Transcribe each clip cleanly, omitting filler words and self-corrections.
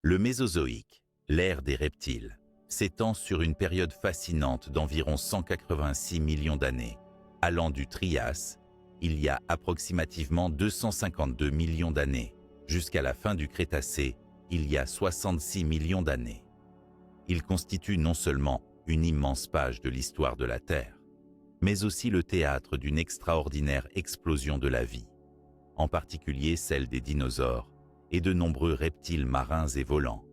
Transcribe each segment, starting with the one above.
Le Mésozoïque, l'ère des reptiles, s'étend sur une période fascinante d'environ 186 millions d'années. Allant du Trias, il y a approximativement 252 millions d'années, jusqu'à la fin du Crétacé, il y a 66 millions d'années. Il constitue non seulement une immense page de l'histoire de la Terre, mais aussi le théâtre d'une extraordinaire explosion de la vie, en particulier celle des dinosaures et de nombreux reptiles marins et volants,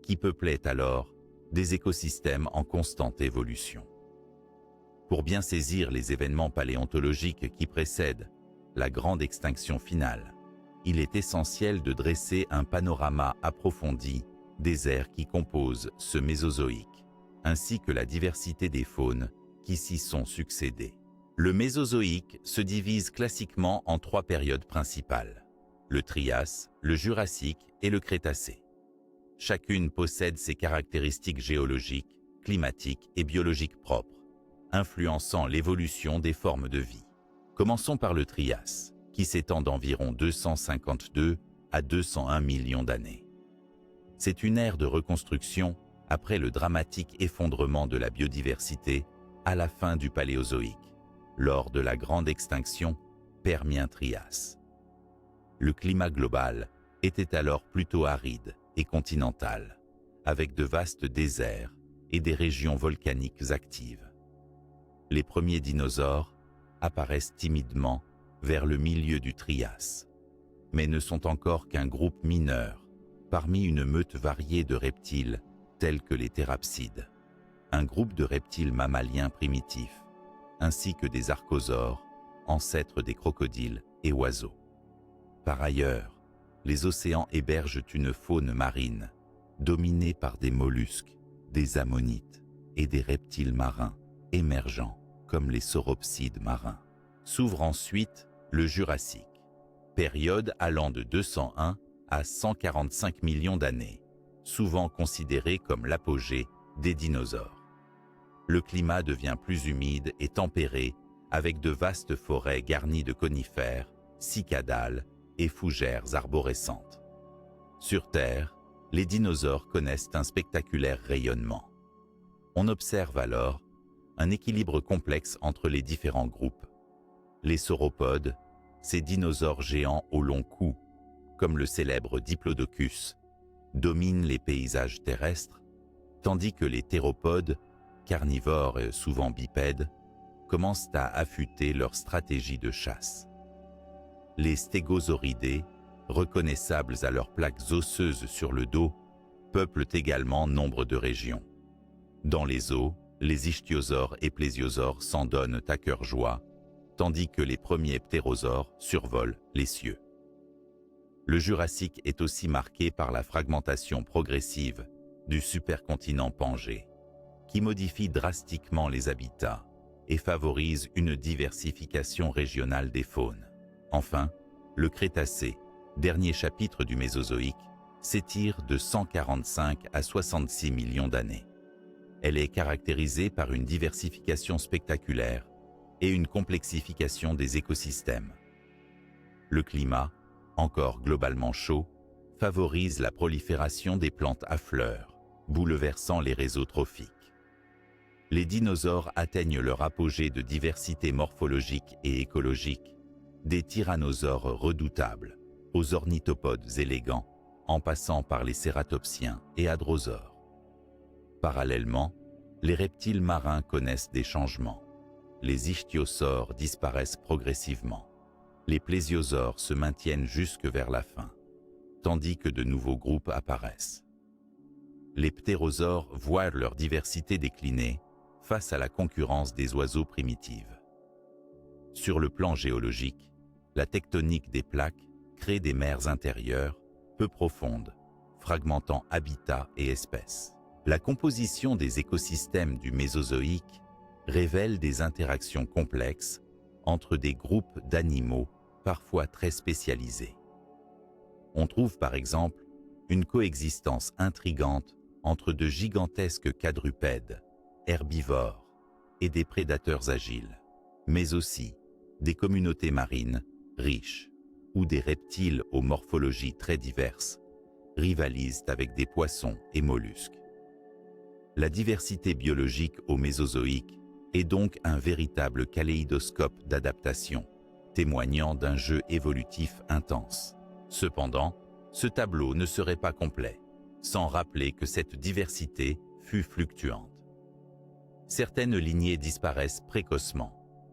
qui peuplaient alors des écosystèmes en constante évolution. Pour bien saisir les événements paléontologiques qui précèdent la grande extinction finale, il est essentiel de dresser un panorama approfondi des ères qui composent ce Mésozoïque, ainsi que la diversité des faunes qui s'y sont succédées. Le Mésozoïque se divise classiquement en 3 périodes principales: le Trias, le Jurassique et le Crétacé. Chacune possède ses caractéristiques géologiques, climatiques et biologiques propres, influençant l'évolution des formes de vie. Commençons par le Trias, qui s'étend d'environ 252 à 201 millions d'années. C'est une ère de reconstruction après le dramatique effondrement de la biodiversité à la fin du Paléozoïque, lors de la grande extinction Permien-Trias. Le climat global était alors plutôt aride et continental, avec de vastes déserts et des régions volcaniques actives. Les premiers dinosaures apparaissent timidement vers le milieu du Trias, mais ne sont encore qu'un groupe mineur parmi une meute variée de reptiles tels que les thérapsides, un groupe de reptiles mammaliens primitifs, ainsi que des archosaures, ancêtres des crocodiles et oiseaux. Par ailleurs, les océans hébergent une faune marine, dominée par des mollusques, des ammonites et des reptiles marins émergents, comme les sauropsides marins. S'ouvre ensuite le Jurassique, période allant de 201 à 145 millions d'années, souvent considérée comme l'apogée des dinosaures. Le climat devient plus humide et tempéré, avec de vastes forêts garnies de conifères, cicadales et fougères arborescentes. Sur Terre, les dinosaures connaissent un spectaculaire rayonnement. On observe alors un équilibre complexe entre les différents groupes. Les sauropodes, ces dinosaures géants au long cou, comme le célèbre Diplodocus, dominent les paysages terrestres, tandis que les théropodes, carnivores et souvent bipèdes, commencent à affûter leur stratégie de chasse. Les stégosauridés, reconnaissables à leurs plaques osseuses sur le dos, peuplent également nombre de régions. Dans les eaux, les ichthyosaures et plésiosaures s'en donnent à cœur joie, tandis que les premiers ptérosaures survolent les cieux. Le Jurassique est aussi marqué par la fragmentation progressive du supercontinent Pangée, qui modifie drastiquement les habitats et favorise une diversification régionale des faunes. Enfin, le Crétacé, dernier chapitre du Mésozoïque, s'étire de 145 à 66 millions d'années. Elle est caractérisée par une diversification spectaculaire et une complexification des écosystèmes. Le climat, encore globalement chaud, favorise la prolifération des plantes à fleurs, bouleversant les réseaux trophiques. Les dinosaures atteignent leur apogée de diversité morphologique et écologique, des tyrannosaures redoutables aux ornithopodes élégants, en passant par les cératopsiens et hadrosaures. Parallèlement, les reptiles marins connaissent des changements. Les ichthyosaures disparaissent progressivement. Les plésiosaures se maintiennent jusque vers la fin, tandis que de nouveaux groupes apparaissent. Les ptérosaures voient leur diversité décliner face à la concurrence des oiseaux primitifs. Sur le plan géologique, la tectonique des plaques crée des mers intérieures peu profondes, fragmentant habitats et espèces. La composition des écosystèmes du Mésozoïque révèle des interactions complexes entre des groupes d'animaux parfois très spécialisés. On trouve par exemple une coexistence intrigante entre de gigantesques quadrupèdes, herbivores et des prédateurs agiles, mais aussi des communautés marines riches ou des reptiles aux morphologies très diverses, rivalisent avec des poissons et mollusques. La diversité biologique au Mésozoïque est donc un véritable kaléidoscope d'adaptation, témoignant d'un jeu évolutif intense. Cependant, ce tableau ne serait pas complet, sans rappeler que cette diversité fut fluctuante. Certaines lignées disparaissent précocement,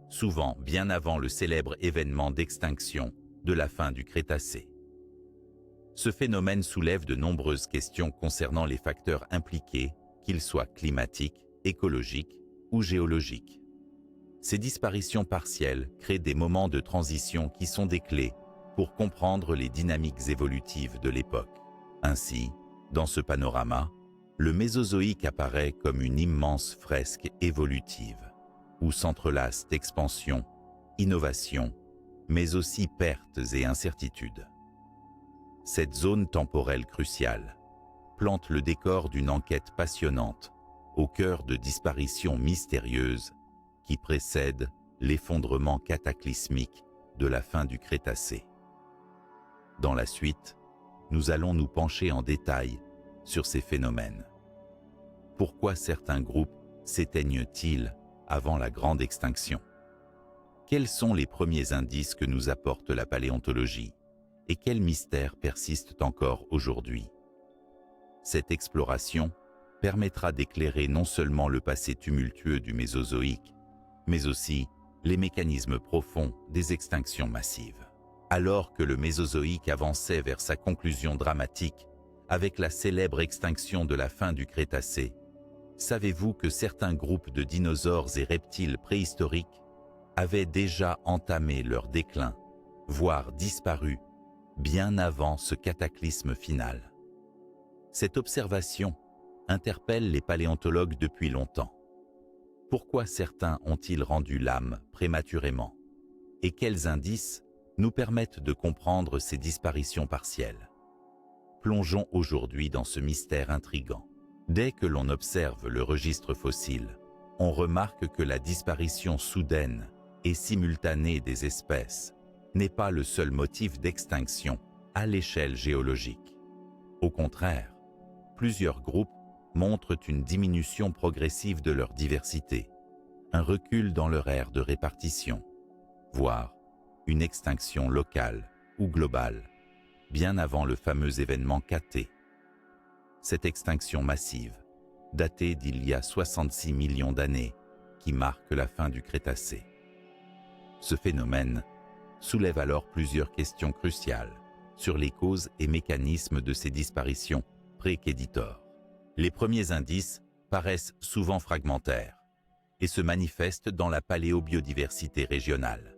souvent bien avant le célèbre événement d'extinction de la fin du Crétacé. Ce phénomène soulève de nombreuses questions concernant les facteurs impliqués, qu'ils soient climatiques, écologiques ou géologiques. Ces disparitions partielles créent des moments de transition qui sont des clés pour comprendre les dynamiques évolutives de l'époque. Ainsi, dans ce panorama, le Mésozoïque apparaît comme une immense fresque évolutive, où s'entrelacent expansion, innovation, mais aussi pertes et incertitudes. Cette zone temporelle cruciale plante le décor d'une enquête passionnante au cœur de disparitions mystérieuses qui précèdent l'effondrement cataclysmique de la fin du Crétacé. Dans la suite, nous allons nous pencher en détail sur ces phénomènes. Pourquoi certains groupes s'éteignent-ils avant la grande extinction? Quels sont les premiers indices que nous apporte la paléontologie et quels mystères persistent encore aujourd'hui? Cette exploration permettra d'éclairer non seulement le passé tumultueux du Mésozoïque, mais aussi les mécanismes profonds des extinctions massives. Alors que le Mésozoïque avançait vers sa conclusion dramatique avec la célèbre extinction de la fin du Crétacé, savez-vous que certains groupes de dinosaures et reptiles préhistoriques avaient déjà entamé leur déclin, voire disparu, bien avant ce cataclysme final? Cette observation interpelle les paléontologues depuis longtemps. Pourquoi certains ont-ils rendu l'âme prématurément? Et quels indices nous permettent de comprendre ces disparitions partielles? Plongeons aujourd'hui dans ce mystère intrigant. Dès que l'on observe le registre fossile, on remarque que la disparition soudaine et simultanée des espèces n'est pas le seul motif d'extinction à l'échelle géologique. Au contraire, plusieurs groupes montrent une diminution progressive de leur diversité, un recul dans leur aire de répartition, voire une extinction locale ou globale, bien avant le fameux événement KT. Cette extinction massive, datée d'il y a 66 millions d'années, qui marque la fin du Crétacé. Ce phénomène soulève alors plusieurs questions cruciales sur les causes et mécanismes de ces disparitions pré-Kéditor. Les premiers indices paraissent souvent fragmentaires et se manifestent dans la paléobiodiversité régionale.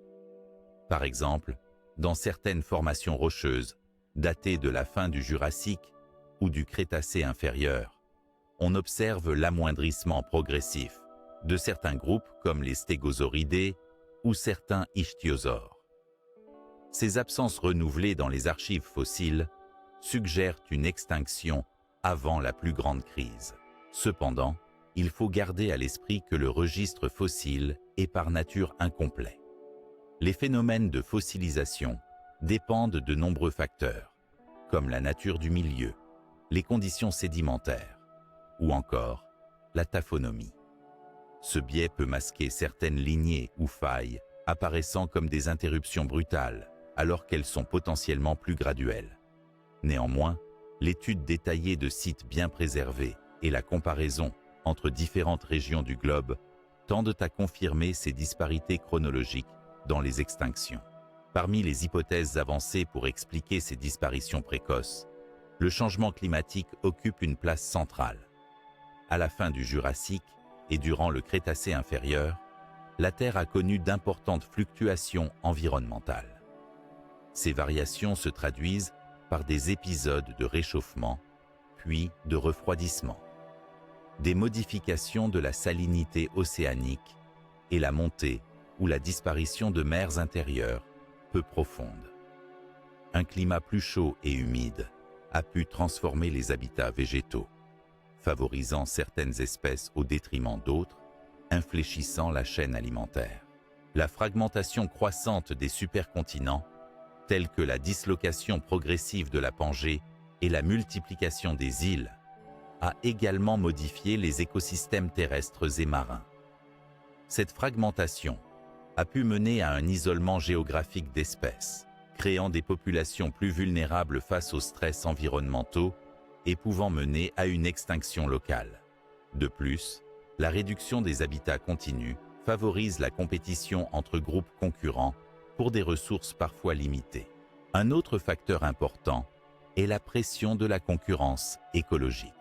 Par exemple, dans certaines formations rocheuses datées de la fin du Jurassique ou du Crétacé inférieur, on observe l'amoindrissement progressif de certains groupes comme les stégosauridés ou certains ichthyosaures. Ces absences renouvelées dans les archives fossiles suggèrent une extinction avant la plus grande crise. Cependant, il faut garder à l'esprit que le registre fossile est par nature incomplet. Les phénomènes de fossilisation dépendent de nombreux facteurs, comme la nature du milieu, les conditions sédimentaires, ou encore la taphonomie. Ce biais peut masquer certaines lignées ou failles apparaissant comme des interruptions brutales, alors qu'elles sont potentiellement plus graduelles. Néanmoins, l'étude détaillée de sites bien préservés et la comparaison entre différentes régions du globe tendent à confirmer ces disparités chronologiques dans les extinctions. Parmi les hypothèses avancées pour expliquer ces disparitions précoces, le changement climatique occupe une place centrale. À la fin du Jurassique et durant le Crétacé inférieur, la Terre a connu d'importantes fluctuations environnementales. Ces variations se traduisent par des épisodes de réchauffement, puis de refroidissement, des modifications de la salinité océanique et la montée ou la disparition de mers intérieures peu profondes. Un climat plus chaud et humide a pu transformer les habitats végétaux, favorisant certaines espèces au détriment d'autres, infléchissant la chaîne alimentaire. La fragmentation croissante des supercontinents, telle que la dislocation progressive de la Pangée et la multiplication des îles a également modifié les écosystèmes terrestres et marins. Cette fragmentation a pu mener à un isolement géographique d'espèces, créant des populations plus vulnérables face aux stress environnementaux et pouvant mener à une extinction locale. De plus, la réduction des habitats continue favorise la compétition entre groupes concurrents pour des ressources parfois limitées. Un autre facteur important est la pression de la concurrence écologique.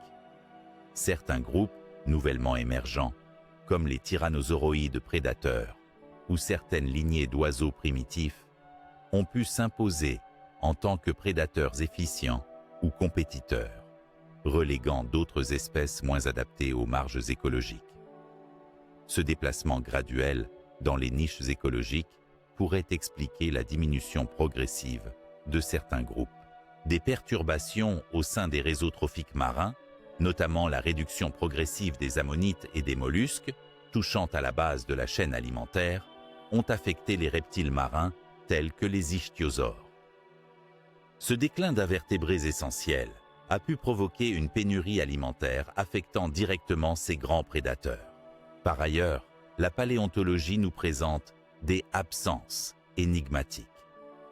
Certains groupes nouvellement émergents, comme les tyrannosauroïdes prédateurs ou certaines lignées d'oiseaux primitifs, ont pu s'imposer en tant que prédateurs efficients ou compétiteurs, reléguant d'autres espèces moins adaptées aux marges écologiques. Ce déplacement graduel dans les niches écologiques pourrait expliquer la diminution progressive de certains groupes. Des perturbations au sein des réseaux trophiques marins, notamment la réduction progressive des ammonites et des mollusques, touchant à la base de la chaîne alimentaire, ont affecté les reptiles marins tels que les ichtyosaures. Ce déclin d'invertébrés essentiels a pu provoquer une pénurie alimentaire affectant directement ces grands prédateurs. Par ailleurs, la paléontologie nous présente des absences énigmatiques.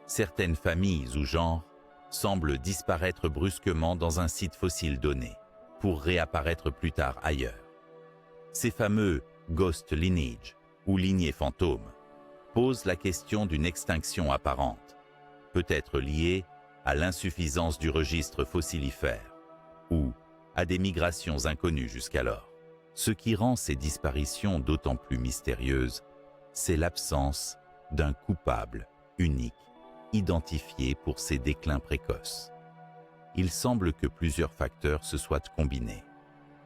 Certaines familles ou genres semblent disparaître brusquement dans un site fossile donné, pour réapparaître plus tard ailleurs. Ces fameux ghost lineage ou lignées fantômes posent la question d'une extinction apparente, peut-être liée à l'insuffisance du registre fossilifère ou à des migrations inconnues jusqu'alors. Ce qui rend ces disparitions d'autant plus mystérieuses, c'est l'absence d'un coupable unique, identifié pour ces déclins précoces. Il semble que plusieurs facteurs se soient combinés,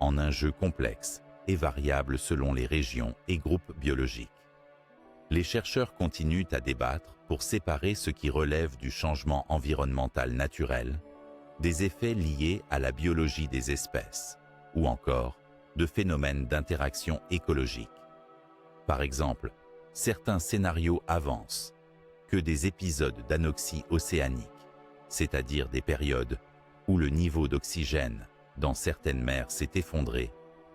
en un jeu complexe et variable selon les régions et groupes biologiques. Les chercheurs continuent à débattre pour séparer ce qui relève du changement environnemental naturel, des effets liés à la biologie des espèces, ou encore de phénomènes d'interaction écologique. Par exemple, certains scénarios avancent que des épisodes d'anoxie océanique, c'est-à-dire des périodes où le niveau d'oxygène dans certaines mers s'est effondré,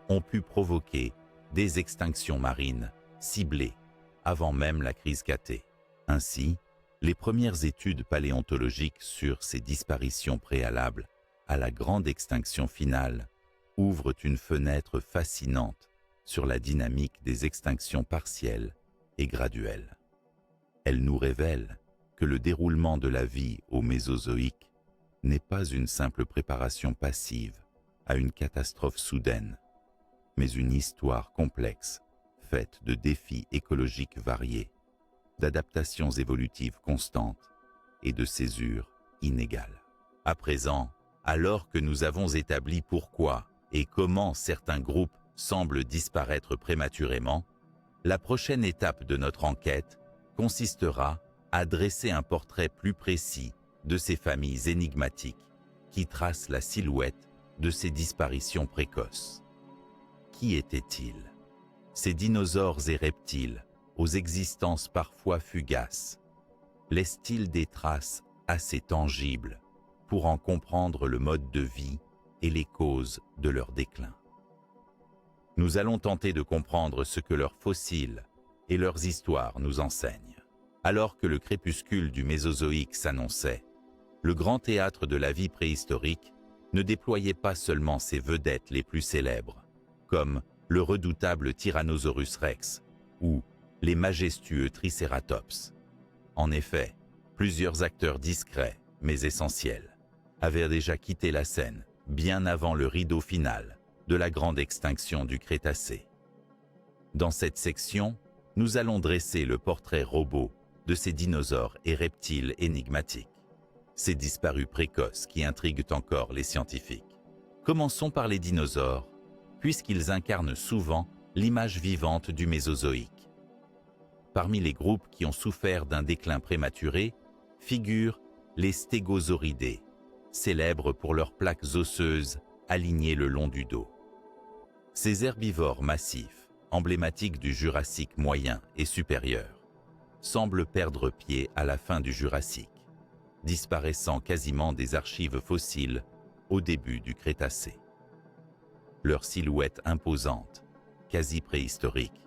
ont pu provoquer des extinctions marines ciblées avant même la crise Kt. Ainsi, les premières études paléontologiques sur ces disparitions préalables à la grande extinction finale ouvrent une fenêtre fascinante sur la dynamique des extinctions partielles et graduelles. Elles nous révèlent que le déroulement de la vie au Mésozoïque n'est pas une simple préparation passive à une catastrophe soudaine, mais une histoire complexe faite de défis écologiques variés, d'adaptations évolutives constantes et de césures inégales. À présent, alors que nous avons établi pourquoi et comment certains groupes semblent disparaître prématurément, la prochaine étape de notre enquête consistera à dresser un portrait plus précis de ces familles énigmatiques qui tracent la silhouette de ces disparitions précoces. Qui étaient-ils? Ces dinosaures et reptiles, aux existences parfois fugaces, laissent-ils des traces assez tangibles pour en comprendre le mode de vie et les causes de leur déclin? Nous allons tenter de comprendre ce que leurs fossiles et leurs histoires nous enseignent. Alors que le crépuscule du Mésozoïque s'annonçait, le grand théâtre de la vie préhistorique ne déployait pas seulement ses vedettes les plus célèbres, comme le redoutable Tyrannosaurus rex ou les majestueux Tricératops. En effet, plusieurs acteurs discrets, mais essentiels, avaient déjà quitté la scène bien avant le rideau final de la grande extinction du Crétacé. Dans cette section, nous allons dresser le portrait robot de ces dinosaures et reptiles énigmatiques, ces disparus précoces qui intriguent encore les scientifiques. Commençons par les dinosaures, puisqu'ils incarnent souvent l'image vivante du Mésozoïque. Parmi les groupes qui ont souffert d'un déclin prématuré figurent les stégosauridés, célèbres pour leurs plaques osseuses alignées le long du dos. Ces herbivores massifs, emblématiques du Jurassique moyen et supérieur, semblent perdre pied à la fin du Jurassique. disparaissant quasiment des archives fossiles au début du Crétacé. Leur silhouette imposante, quasi préhistorique,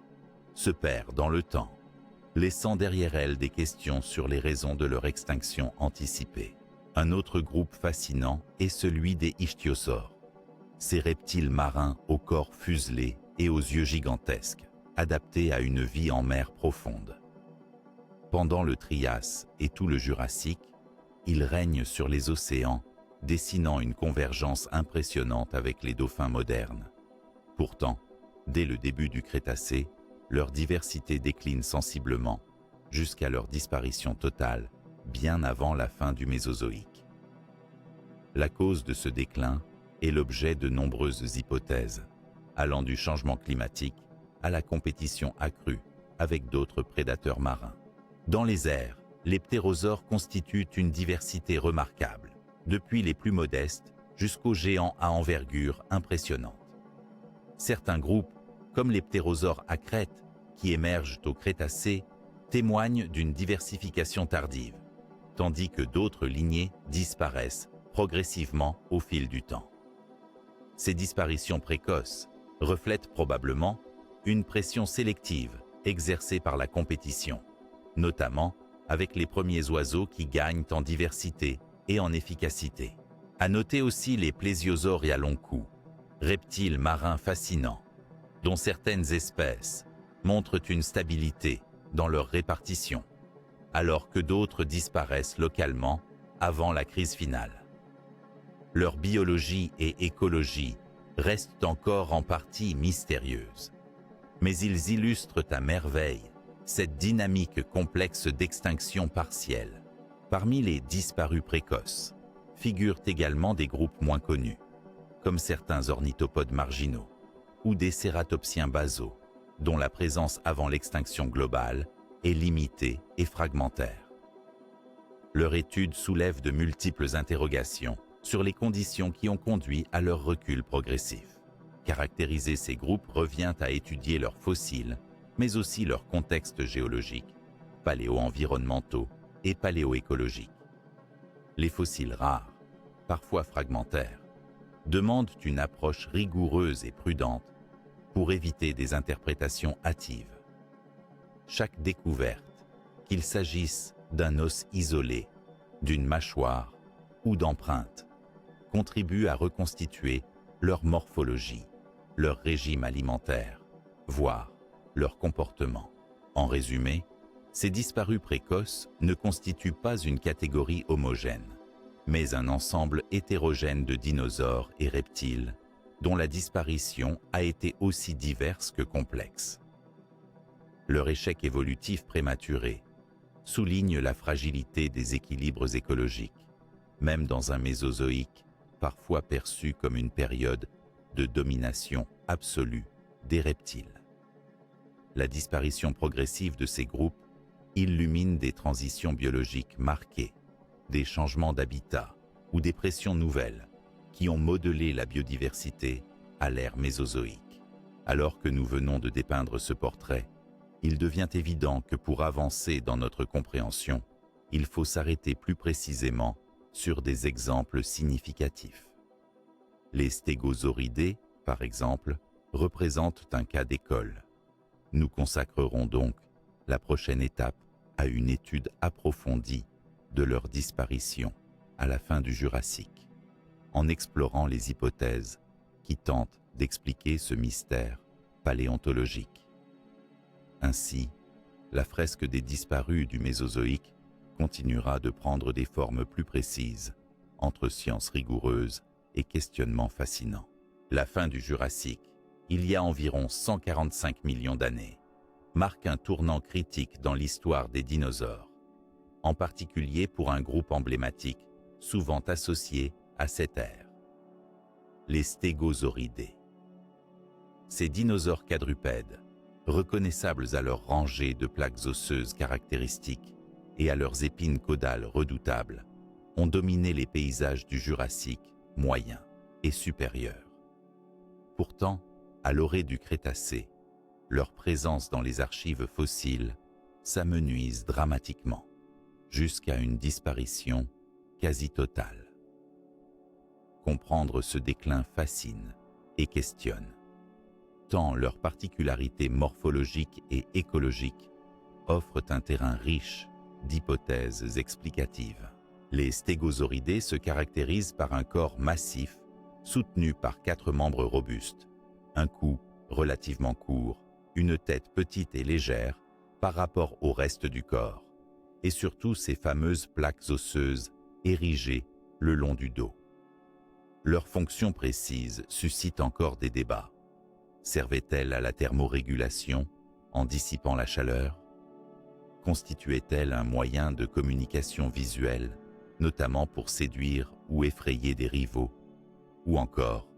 se perd dans le temps, laissant derrière elle des questions sur les raisons de leur extinction anticipée. Un autre groupe fascinant est celui des ichthyosaures, ces reptiles marins au corps fuselé et aux yeux gigantesques, adaptés à une vie en mer profonde. Pendant le Trias et tout le Jurassique, ils règnent sur les océans, dessinant une convergence impressionnante avec les dauphins modernes. Pourtant, dès le début du Crétacé, leur diversité décline sensiblement, jusqu'à leur disparition totale, bien avant la fin du Mésozoïque. La cause de ce déclin est l'objet de nombreuses hypothèses, allant du changement climatique à la compétition accrue avec d'autres prédateurs marins. Dans les airs, les ptérosaures constituent une diversité remarquable, depuis les plus modestes jusqu'aux géants à envergure impressionnante. Certains groupes, comme les ptérosaures à crête, qui émergent au Crétacé, témoignent d'une diversification tardive, tandis que d'autres lignées disparaissent progressivement au fil du temps. Ces disparitions précoces reflètent probablement une pression sélective exercée par la compétition, notamment avec les premiers oiseaux qui gagnent en diversité et en efficacité. À noter aussi les plésiosaures à long cou, reptiles marins fascinants, dont certaines espèces montrent une stabilité dans leur répartition, alors que d'autres disparaissent localement avant la crise finale. Leur biologie et écologie restent encore en partie mystérieuses, mais ils illustrent à merveille cette dynamique complexe d'extinction partielle. Parmi les disparus précoces figurent également des groupes moins connus, comme certains ornithopodes marginaux ou des cératopsiens basaux, dont la présence avant l'extinction globale est limitée et fragmentaire. Leur étude soulève de multiples interrogations sur les conditions qui ont conduit à leur recul progressif. Caractériser ces groupes revient à étudier leurs fossiles, mais aussi leurs contextes géologiques, paléo-environnementaux et paléoécologiques. Les fossiles rares, parfois fragmentaires, demandent une approche rigoureuse et prudente pour éviter des interprétations hâtives. Chaque découverte, qu'il s'agisse d'un os isolé, d'une mâchoire ou d'empreintes, contribue à reconstituer leur morphologie, leur régime alimentaire, voire leur comportement. En résumé, ces disparus précoces ne constituent pas une catégorie homogène, mais un ensemble hétérogène de dinosaures et reptiles dont la disparition a été aussi diverse que complexe. Leur échec évolutif prématuré souligne la fragilité des équilibres écologiques, même dans un Mésozoïque parfois perçu comme une période de domination absolue des reptiles. La disparition progressive de ces groupes illumine des transitions biologiques marquées, des changements d'habitat ou des pressions nouvelles qui ont modelé la biodiversité à l'ère mésozoïque. Alors que nous venons de dépeindre ce portrait, il devient évident que pour avancer dans notre compréhension, il faut s'arrêter plus précisément sur des exemples significatifs. Les stégosauridés, par exemple, représentent un cas d'école. Nous consacrerons donc la prochaine étape à une étude approfondie de leur disparition à la fin du Jurassique, en explorant les hypothèses qui tentent d'expliquer ce mystère paléontologique. Ainsi, la fresque des disparus du Mésozoïque continuera de prendre des formes plus précises, entre sciences rigoureuses et questionnements fascinants. La fin du Jurassique, il y a environ 145 millions d'années, marque un tournant critique dans l'histoire des dinosaures, en particulier pour un groupe emblématique souvent associé à cette ère, les stégosauridés. Ces dinosaures quadrupèdes, reconnaissables à leur rangée de plaques osseuses caractéristiques et à leurs épines caudales redoutables, ont dominé les paysages du Jurassique moyen et supérieur. Pourtant, à l'orée du Crétacé, leur présence dans les archives fossiles s'amenuise dramatiquement, jusqu'à une disparition quasi totale. Comprendre ce déclin fascine et questionne, tant leurs particularités morphologiques et écologiques offrent un terrain riche d'hypothèses explicatives. Les stégosauridés se caractérisent par un corps massif, soutenu par 4 membres robustes, un cou relativement court, une tête petite et légère par rapport au reste du corps, et surtout ces fameuses plaques osseuses érigées le long du dos. Leur fonction précise suscite encore des débats. Servait-elle à la thermorégulation en dissipant la chaleur? Constituait-elle un moyen de communication visuelle, notamment pour séduire ou effrayer des rivaux? Ou encore,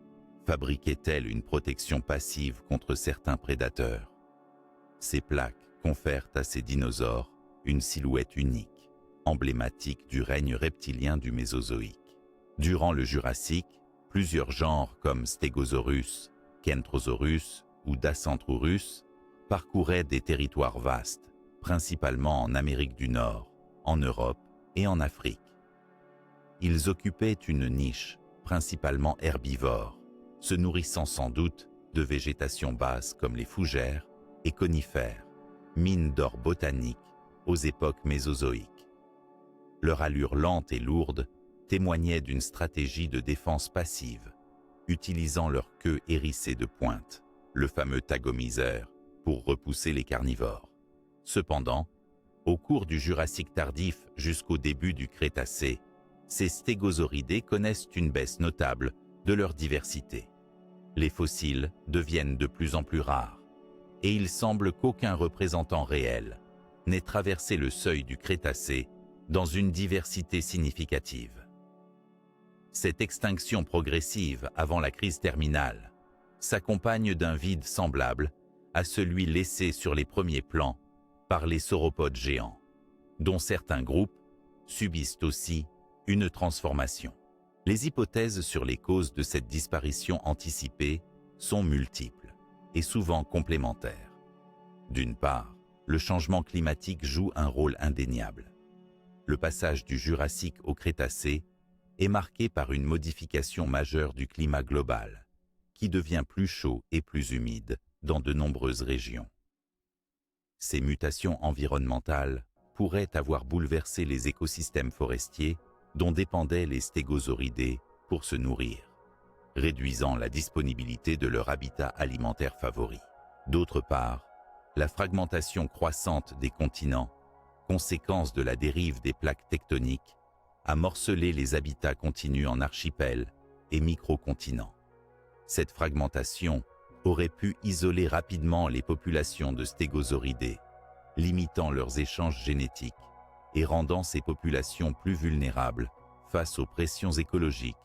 fabriquait-elle une protection passive contre certains prédateurs? Ces plaques confèrent à ces dinosaures une silhouette unique, emblématique du règne reptilien du Mésozoïque. Durant le Jurassique, plusieurs genres comme Stegosaurus, Kentrosaurus ou Dacentrurus parcouraient des territoires vastes, principalement en Amérique du Nord, en Europe et en Afrique. Ils occupaient une niche, principalement herbivore, se nourrissant sans doute de végétation basse comme les fougères et conifères, mines d'or botanique aux époques mésozoïques. Leur allure lente et lourde témoignait d'une stratégie de défense passive, utilisant leur queue hérissée de pointes, le fameux tagomiseur, pour repousser les carnivores. Cependant, au cours du Jurassique tardif jusqu'au début du Crétacé, ces stégosauridés connaissent une baisse notable de leur diversité. Les fossiles deviennent de plus en plus rares, et il semble qu'aucun représentant réel n'ait traversé le seuil du Crétacé dans une diversité significative. Cette extinction progressive avant la crise terminale s'accompagne d'un vide semblable à celui laissé sur les premiers plans par les sauropodes géants, dont certains groupes subissent aussi une transformation. Les hypothèses sur les causes de cette disparition anticipée sont multiples et souvent complémentaires. D'une part, le changement climatique joue un rôle indéniable. Le passage du Jurassique au Crétacé est marqué par une modification majeure du climat global, qui devient plus chaud et plus humide dans de nombreuses régions. Ces mutations environnementales pourraient avoir bouleversé les écosystèmes forestiers dont dépendaient les stégosauridés pour se nourrir, réduisant la disponibilité de leur habitat alimentaire favori. D'autre part, la fragmentation croissante des continents, conséquence de la dérive des plaques tectoniques, a morcelé les habitats continus en archipels et microcontinents. Cette fragmentation aurait pu isoler rapidement les populations de stégosauridés, limitant leurs échanges génétiques et rendant ces populations plus vulnérables face aux pressions écologiques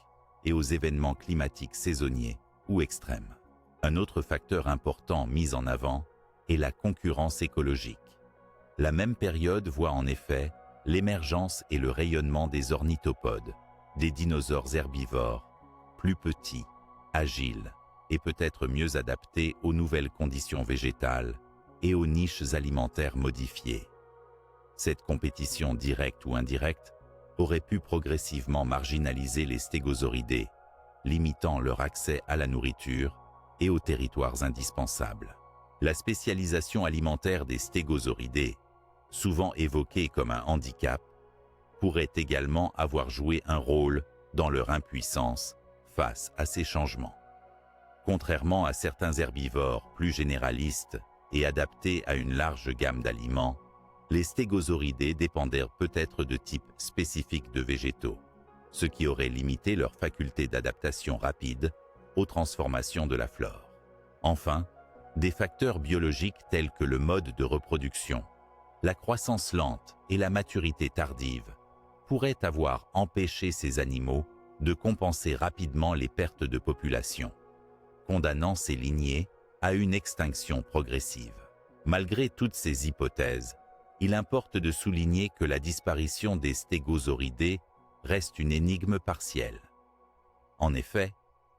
et aux événements climatiques saisonniers ou extrêmes. Un autre facteur important mis en avant est la concurrence écologique. La même période voit en effet l'émergence et le rayonnement des ornithopodes, des dinosaures herbivores, plus petits, agiles et peut-être mieux adaptés aux nouvelles conditions végétales et aux niches alimentaires modifiées. Cette compétition directe ou indirecte aurait pu progressivement marginaliser les stégosauridés, limitant leur accès à la nourriture et aux territoires indispensables. La spécialisation alimentaire des stégosauridés, souvent évoquée comme un handicap, pourrait également avoir joué un rôle dans leur impuissance face à ces changements. Contrairement à certains herbivores plus généralistes et adaptés à une large gamme d'aliments, les stégosauridés dépendaient peut-être de types spécifiques de végétaux, ce qui aurait limité leur faculté d'adaptation rapide aux transformations de la flore. Enfin, des facteurs biologiques tels que le mode de reproduction, la croissance lente et la maturité tardive pourraient avoir empêché ces animaux de compenser rapidement les pertes de population, condamnant ces lignées à une extinction progressive. Malgré toutes ces hypothèses, il importe de souligner que la disparition des stégosauridés reste une énigme partielle. En effet,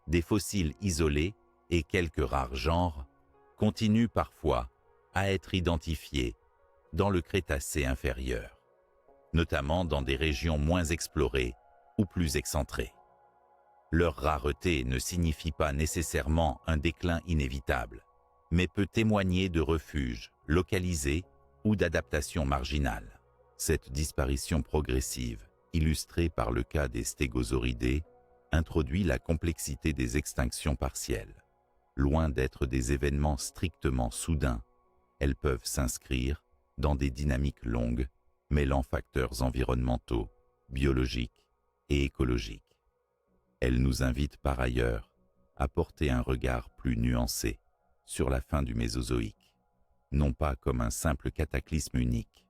des fossiles isolés et quelques rares genres continuent parfois à être identifiés dans le Crétacé inférieur, notamment dans des régions moins explorées ou plus excentrés. Leur rareté ne signifie pas nécessairement un déclin inévitable, mais peut témoigner de refuges localisés ou d'adaptations marginales. Cette disparition progressive, illustrée par le cas des stégosauridés, introduit la complexité des extinctions partielles. Loin d'être des événements strictement soudains, elles peuvent s'inscrire dans des dynamiques longues, mêlant facteurs environnementaux, biologiques et écologiques. Elles nous invitent par ailleurs à porter un regard plus nuancé sur la fin du Mésozoïque, non pas comme un simple cataclysme unique,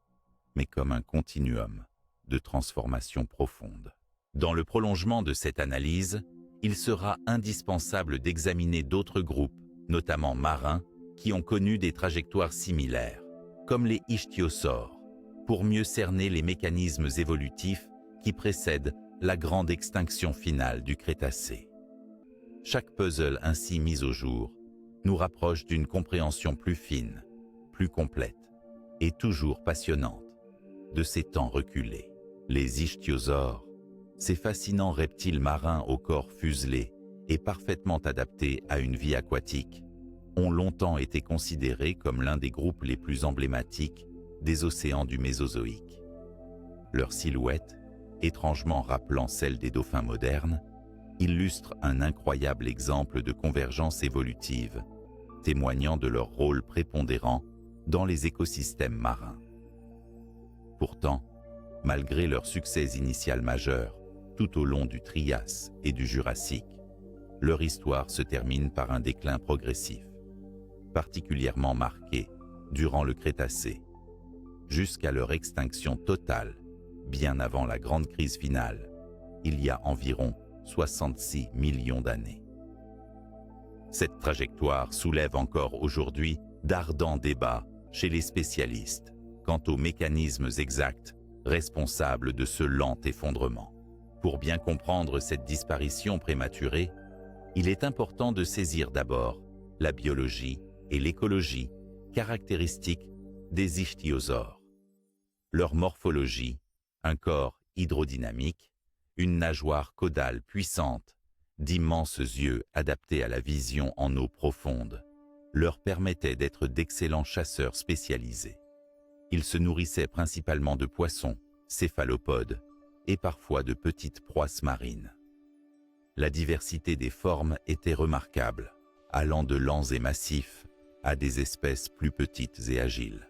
mais comme un continuum de transformation profonde. Dans le prolongement de cette analyse, il sera indispensable d'examiner d'autres groupes, notamment marins, qui ont connu des trajectoires similaires, comme les ichthyosaures, pour mieux cerner les mécanismes évolutifs qui précèdent la grande extinction finale du Crétacé. Chaque puzzle ainsi mis au jour nous rapproche d'une compréhension plus fine, plus complète et toujours passionnante de ces temps reculés. Les ichthyosaures, ces fascinants reptiles marins au corps fuselé et parfaitement adaptés à une vie aquatique, ont longtemps été considérés comme l'un des groupes les plus emblématiques des océans du Mésozoïque. Leur silhouette, étrangement rappelant celle des dauphins modernes, illustre un incroyable exemple de convergence évolutive, témoignant de leur rôle prépondérant dans les écosystèmes marins. Pourtant, malgré leur succès initial majeur tout au long du Trias et du Jurassique, leur histoire se termine par un déclin progressif, particulièrement marqué durant le Crétacé, jusqu'à leur extinction totale, bien avant la grande crise finale, il y a environ 66 millions d'années. Cette trajectoire soulève encore aujourd'hui d'ardents débats chez les spécialistes quant aux mécanismes exacts responsables de ce lent effondrement. Pour bien comprendre cette disparition prématurée, il est important de saisir d'abord la biologie et l'écologie caractéristiques des ichthyosaures. Leur morphologie, un corps hydrodynamique, une nageoire caudale puissante, d'immenses yeux adaptés à la vision en eau profonde, leur permettaient d'être d'excellents chasseurs spécialisés. Ils se nourrissaient principalement de poissons, céphalopodes et parfois de petites proies marines. La diversité des formes était remarquable, allant de lents et massifs à des espèces plus petites et agiles.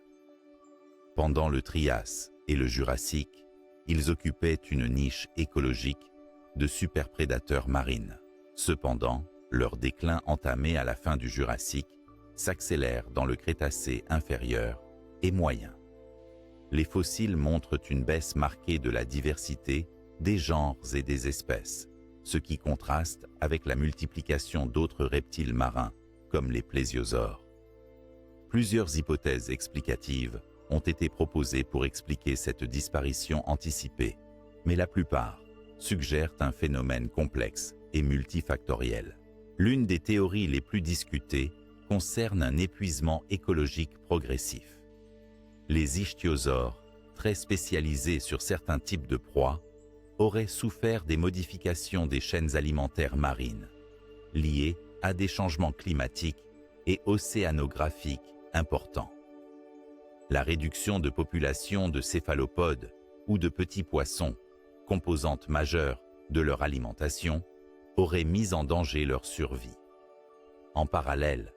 Pendant le Trias et le Jurassique, ils occupaient une niche écologique de superprédateurs marines. Cependant, leur déclin entamé à la fin du Jurassique s'accélère dans le Crétacé inférieur et moyen. Les fossiles montrent une baisse marquée de la diversité des genres et des espèces, ce qui contraste avec la multiplication d'autres reptiles marins, comme les plésiosaures. Plusieurs hypothèses explicatives ont été proposées pour expliquer cette disparition anticipée, mais la plupart suggèrent un phénomène complexe et multifactoriel. L'une des théories les plus discutées concerne un épuisement écologique progressif. Les ichthyosaures, très spécialisés sur certains types de proies, auraient souffert des modifications des chaînes alimentaires marines, liées à des changements climatiques et océanographiques importants. La réduction de population de céphalopodes ou de petits poissons, composantes majeures de leur alimentation, aurait mis en danger leur survie. En parallèle,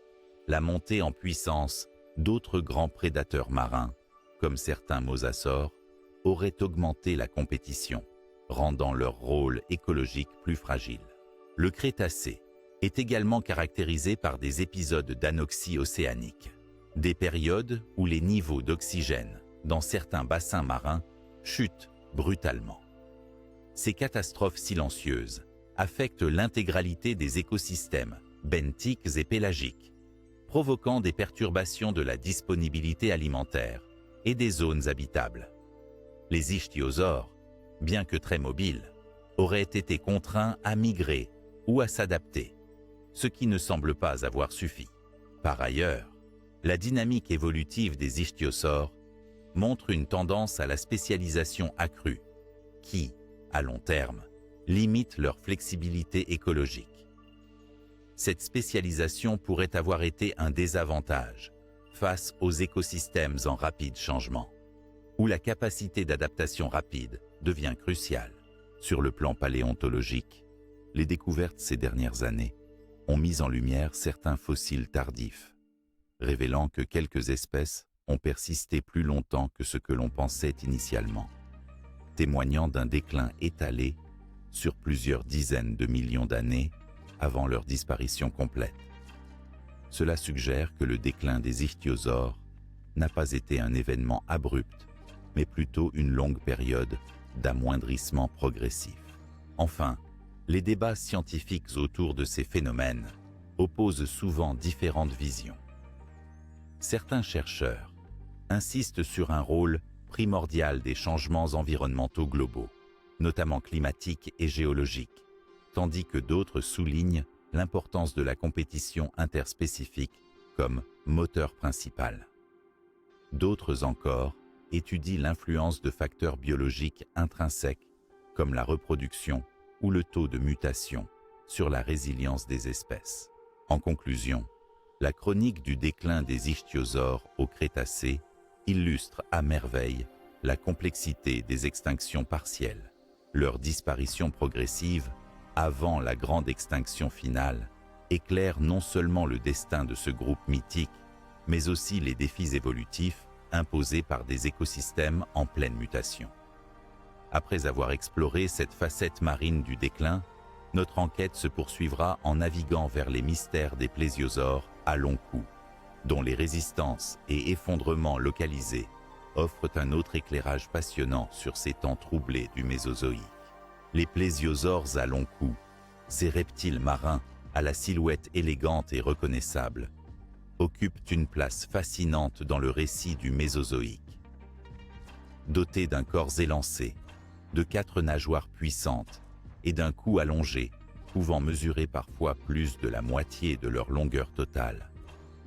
la montée en puissance d'autres grands prédateurs marins, comme certains mosasaures, aurait augmenté la compétition, rendant leur rôle écologique plus fragile. Le Crétacé est également caractérisé par des épisodes d'anoxie océanique, des périodes où les niveaux d'oxygène dans certains bassins marins chutent brutalement. Ces catastrophes silencieuses affectent l'intégralité des écosystèmes benthiques et pélagiques, provoquant des perturbations de la disponibilité alimentaire et des zones habitables. Les ichthyosaures, bien que très mobiles, auraient été contraints à migrer ou à s'adapter, ce qui ne semble pas avoir suffi. Par ailleurs, la dynamique évolutive des ichthyosaures montre une tendance à la spécialisation accrue qui, à long terme, limite leur flexibilité écologique. Cette spécialisation pourrait avoir été un désavantage face aux écosystèmes en rapide changement, où la capacité d'adaptation rapide devient cruciale. Sur le plan paléontologique, les découvertes ces dernières années ont mis en lumière certains fossiles tardifs, révélant que quelques espèces ont persisté plus longtemps que ce que l'on pensait initialement, témoignant d'un déclin étalé sur plusieurs dizaines de millions d'années avant leur disparition complète. Cela suggère que le déclin des ichthyosaures n'a pas été un événement abrupt, mais plutôt une longue période d'amoindrissement progressif. Enfin, les débats scientifiques autour de ces phénomènes opposent souvent différentes visions. Certains chercheurs insistent sur un rôle primordial des changements environnementaux globaux, notamment climatiques et géologiques, tandis que d'autres soulignent l'importance de la compétition interspécifique comme moteur principal. D'autres encore étudient l'influence de facteurs biologiques intrinsèques comme la reproduction ou le taux de mutation sur la résilience des espèces. En conclusion, la chronique du déclin des ichthyosaures au Crétacé illustre à merveille la complexité des extinctions partielles. Leur disparition progressive avant la grande extinction finale éclaire non seulement le destin de ce groupe mythique, mais aussi les défis évolutifs imposés par des écosystèmes en pleine mutation. Après avoir exploré cette facette marine du déclin, notre enquête se poursuivra en naviguant vers les mystères des plésiosaures à long cou, dont les résistances et effondrements localisés offrent un autre éclairage passionnant sur ces temps troublés du Mésozoïque. Les plésiosaures à long cou, ces reptiles marins à la silhouette élégante et reconnaissable, occupent une place fascinante dans le récit du Mésozoïque. Dotés d'un corps élancé, de 4 nageoires puissantes et d'un cou allongé, pouvant mesurer parfois plus de la moitié de leur longueur totale,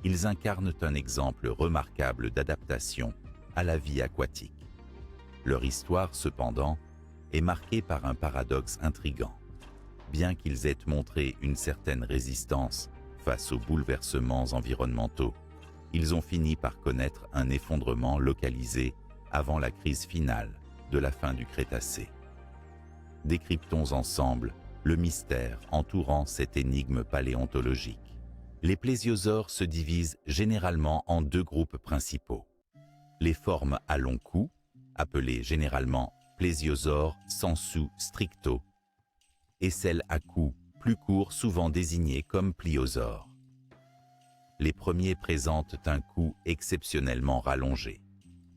ils incarnent un exemple remarquable d'adaptation à la vie aquatique. Leur histoire, cependant, est marquée par un paradoxe intrigant. Bien qu'ils aient montré une certaine résistance face aux bouleversements environnementaux, ils ont fini par connaître un effondrement localisé avant la crise finale de la fin du Crétacé. Décryptons ensemble le mystère entourant cette énigme paléontologique. Les plésiosaures se divisent généralement en 2 groupes principaux. Les formes à long cou, appelées généralement plésiosaures sensu stricto, et celles à cou plus court, souvent désignées comme pliosaures. Les premiers présentent un cou exceptionnellement rallongé,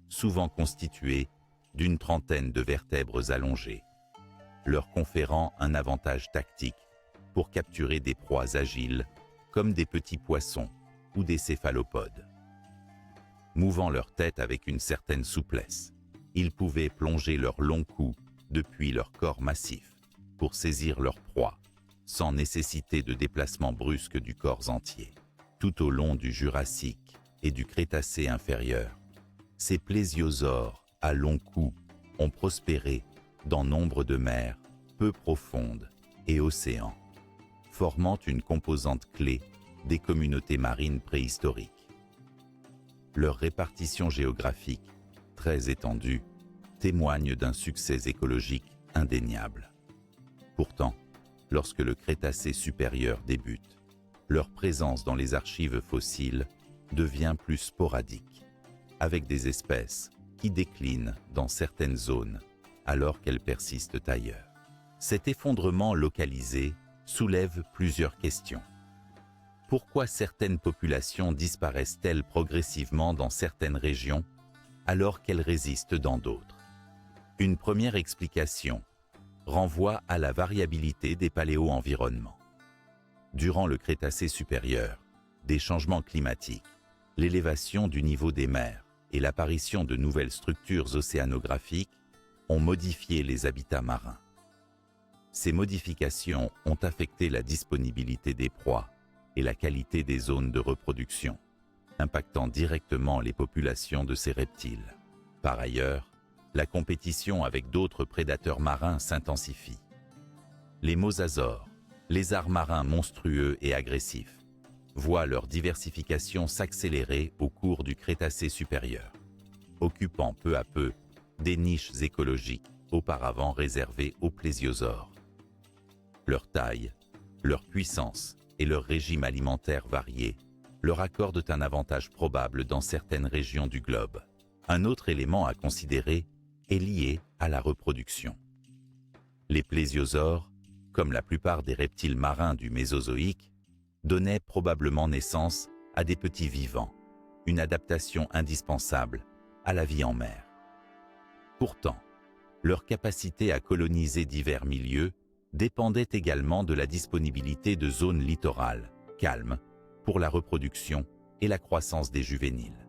souvent constitué d'une trentaine de vertèbres allongées, leur conférant un avantage tactique pour capturer des proies agiles comme des petits poissons ou des céphalopodes. Mouvant leur tête avec une certaine souplesse, ils pouvaient plonger leur long cou depuis leur corps massif pour saisir leur proie, sans nécessité de déplacement brusque du corps entier. Tout au long du Jurassique et du Crétacé inférieur, ces plésiosaures à long cou ont prospéré dans nombre de mers peu profondes et océans, formant une composante clé des communautés marines préhistoriques. Leur répartition géographique, très étendue, témoigne d'un succès écologique indéniable. Pourtant, lorsque le Crétacé supérieur débute, leur présence dans les archives fossiles devient plus sporadique, avec des espèces qui déclinent dans certaines zones alors qu'elles persistent ailleurs. Cet effondrement localisé soulève plusieurs questions. Pourquoi certaines populations disparaissent-elles progressivement dans certaines régions alors qu'elles résistent dans d'autres? Une première explication renvoie à la variabilité des paléo-environnements. Durant le Crétacé supérieur, des changements climatiques, l'élévation du niveau des mers et l'apparition de nouvelles structures océanographiques ont modifié les habitats marins. Ces modifications ont affecté la disponibilité des proies et la qualité des zones de reproduction, impactant directement les populations de ces reptiles. Par ailleurs, la compétition avec d'autres prédateurs marins s'intensifie. Les mosasaures, lézards marins monstrueux et agressifs, voient leur diversification s'accélérer au cours du Crétacé supérieur, occupant peu à peu des niches écologiques auparavant réservées aux plésiosaures. Leur taille, leur puissance et leur régime alimentaire varié leur accordent un avantage probable dans certaines régions du globe. Un autre élément à considérer est lié à la reproduction. Les plésiosaures, comme la plupart des reptiles marins du Mésozoïque, donnaient probablement naissance à des petits vivants, une adaptation indispensable à la vie en mer. Pourtant, leur capacité à coloniser divers milieux dépendait également de la disponibilité de zones littorales, calmes, pour la reproduction et la croissance des juvéniles.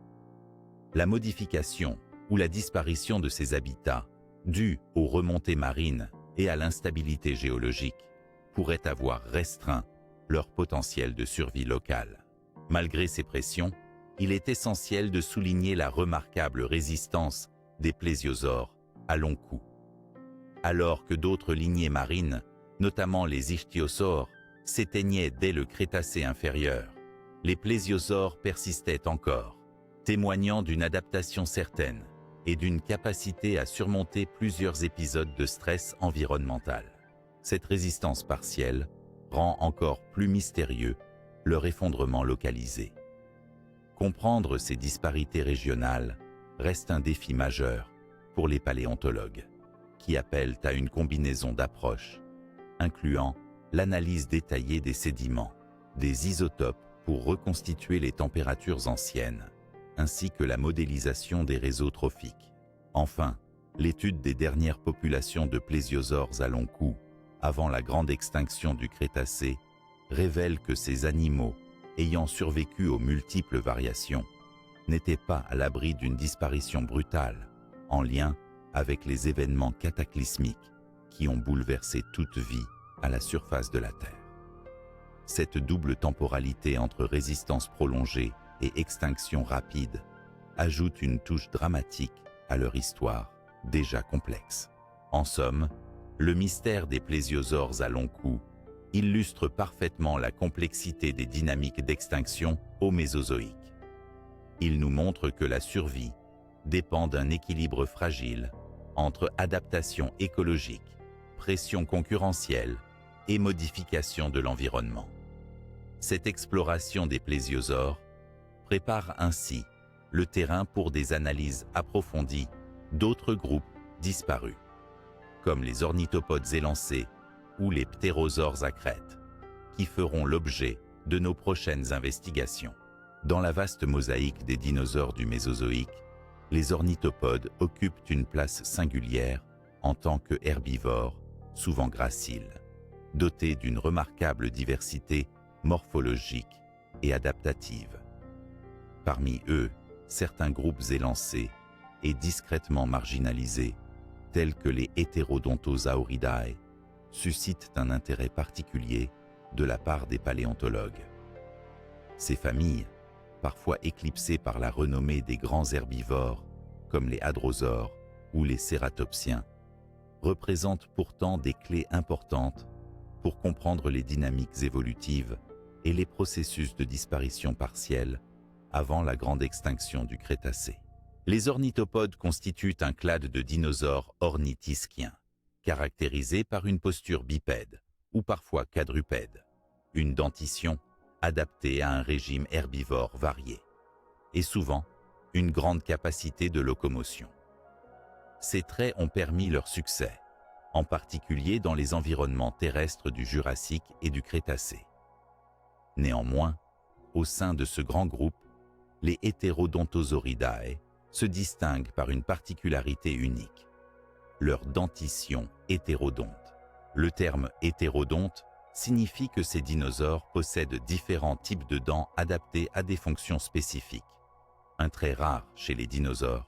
La modification ou la disparition de ces habitats, due aux remontées marines et à l'instabilité géologique, pourrait avoir restreint leur potentiel de survie locale. Malgré ces pressions, il est essentiel de souligner la remarquable résistance des plésiosaures à long cou. Alors que d'autres lignées marines, notamment les ichthyosaures, s'éteignaient dès le Crétacé inférieur, les plésiosaures persistaient encore, témoignant d'une adaptation certaine et d'une capacité à surmonter plusieurs épisodes de stress environnemental. Cette résistance partielle rend encore plus mystérieux leur effondrement localisé. Comprendre ces disparités régionales reste un défi majeur pour les paléontologues, qui appellent à une combinaison d'approches, incluant l'analyse détaillée des sédiments, des isotopes pour reconstituer les températures anciennes, ainsi que la modélisation des réseaux trophiques. Enfin, l'étude des dernières populations de plésiosaures à long cou, avant la grande extinction du Crétacé, révèle que ces animaux, ayant survécu aux multiples variations, n'étaient pas à l'abri d'une disparition brutale, en lien avec les événements cataclysmiques qui ont bouleversé toute vie à la surface de la Terre. Cette double temporalité entre résistance prolongée et extinction rapide ajoute une touche dramatique à leur histoire déjà complexe. En somme, le mystère des plésiosaures à long cou illustre parfaitement la complexité des dynamiques d'extinction au Mésozoïque. Il nous montre que la survie dépend d'un équilibre fragile entre adaptation écologique, pression concurrentielle et modification de l'environnement. Cette exploration des plésiosaures prépare ainsi le terrain pour des analyses approfondies d'autres groupes disparus, comme les ornithopodes élancés ou les ptérosaures à crête, qui feront l'objet de nos prochaines investigations. Dans la vaste mosaïque des dinosaures du Mésozoïque, les ornithopodes occupent une place singulière en tant que herbivores, souvent graciles, dotés d'une remarquable diversité morphologique et adaptative. Parmi eux, certains groupes élancés et discrètement marginalisés, tels que les Heterodontosauridae, suscitent un intérêt particulier de la part des paléontologues. Ces familles, parfois éclipsées par la renommée des grands herbivores, comme les hadrosaures ou les cératopsiens, représentent pourtant des clés importantes pour comprendre les dynamiques évolutives et les processus de disparition partielle avant la grande extinction du Crétacé. Les ornithopodes constituent un clade de dinosaures ornithischiens, caractérisés par une posture bipède ou parfois quadrupède, une dentition adaptée à un régime herbivore varié, et souvent une grande capacité de locomotion. Ces traits ont permis leur succès, en particulier dans les environnements terrestres du Jurassique et du Crétacé. Néanmoins, au sein de ce grand groupe, les Heterodontosauridae se distinguent par une particularité unique, leur dentition hétérodonte. Le terme hétérodonte signifie que ces dinosaures possèdent différents types de dents adaptées à des fonctions spécifiques, un trait rare chez les dinosaures,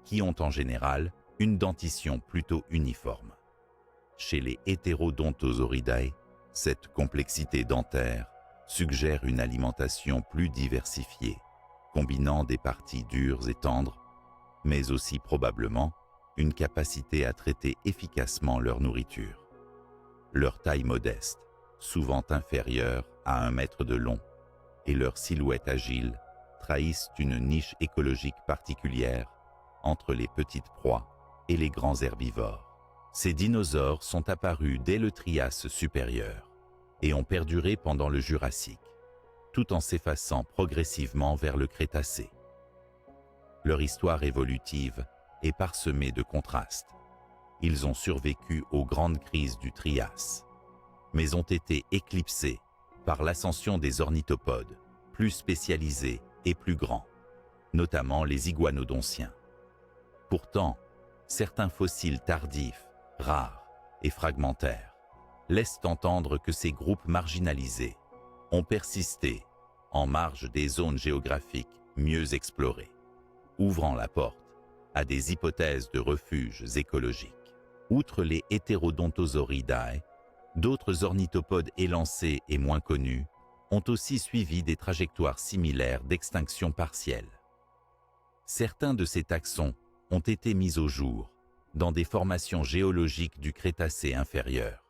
qui ont en général une dentition plutôt uniforme. Chez les Heterodontosauridae, cette complexité dentaire suggère une alimentation plus diversifiée, combinant des parties dures et tendres, mais aussi probablement une capacité à traiter efficacement leur nourriture. Leur taille modeste, souvent inférieure à 1 mètre de long, et leur silhouette agile trahissent une niche écologique particulière entre les petites proies et les grands herbivores. Ces dinosaures sont apparus dès le Trias supérieur et ont perduré pendant le Jurassique, tout en s'effaçant progressivement vers le Crétacé. Leur histoire évolutive est parsemée de contrastes. Ils ont survécu aux grandes crises du Trias, mais ont été éclipsés par l'ascension des ornithopodes, plus spécialisés et plus grands, notamment les iguanodontiens. Pourtant, certains fossiles tardifs, rares et fragmentaires, laissent entendre que ces groupes marginalisés ont persisté en marge des zones géographiques mieux explorées, ouvrant la porte à des hypothèses de refuges écologiques. Outre les Heterodontosauridae, d'autres ornithopodes élancés et moins connus ont aussi suivi des trajectoires similaires d'extinction partielle. Certains de ces taxons ont été mis au jour dans des formations géologiques du Crétacé inférieur,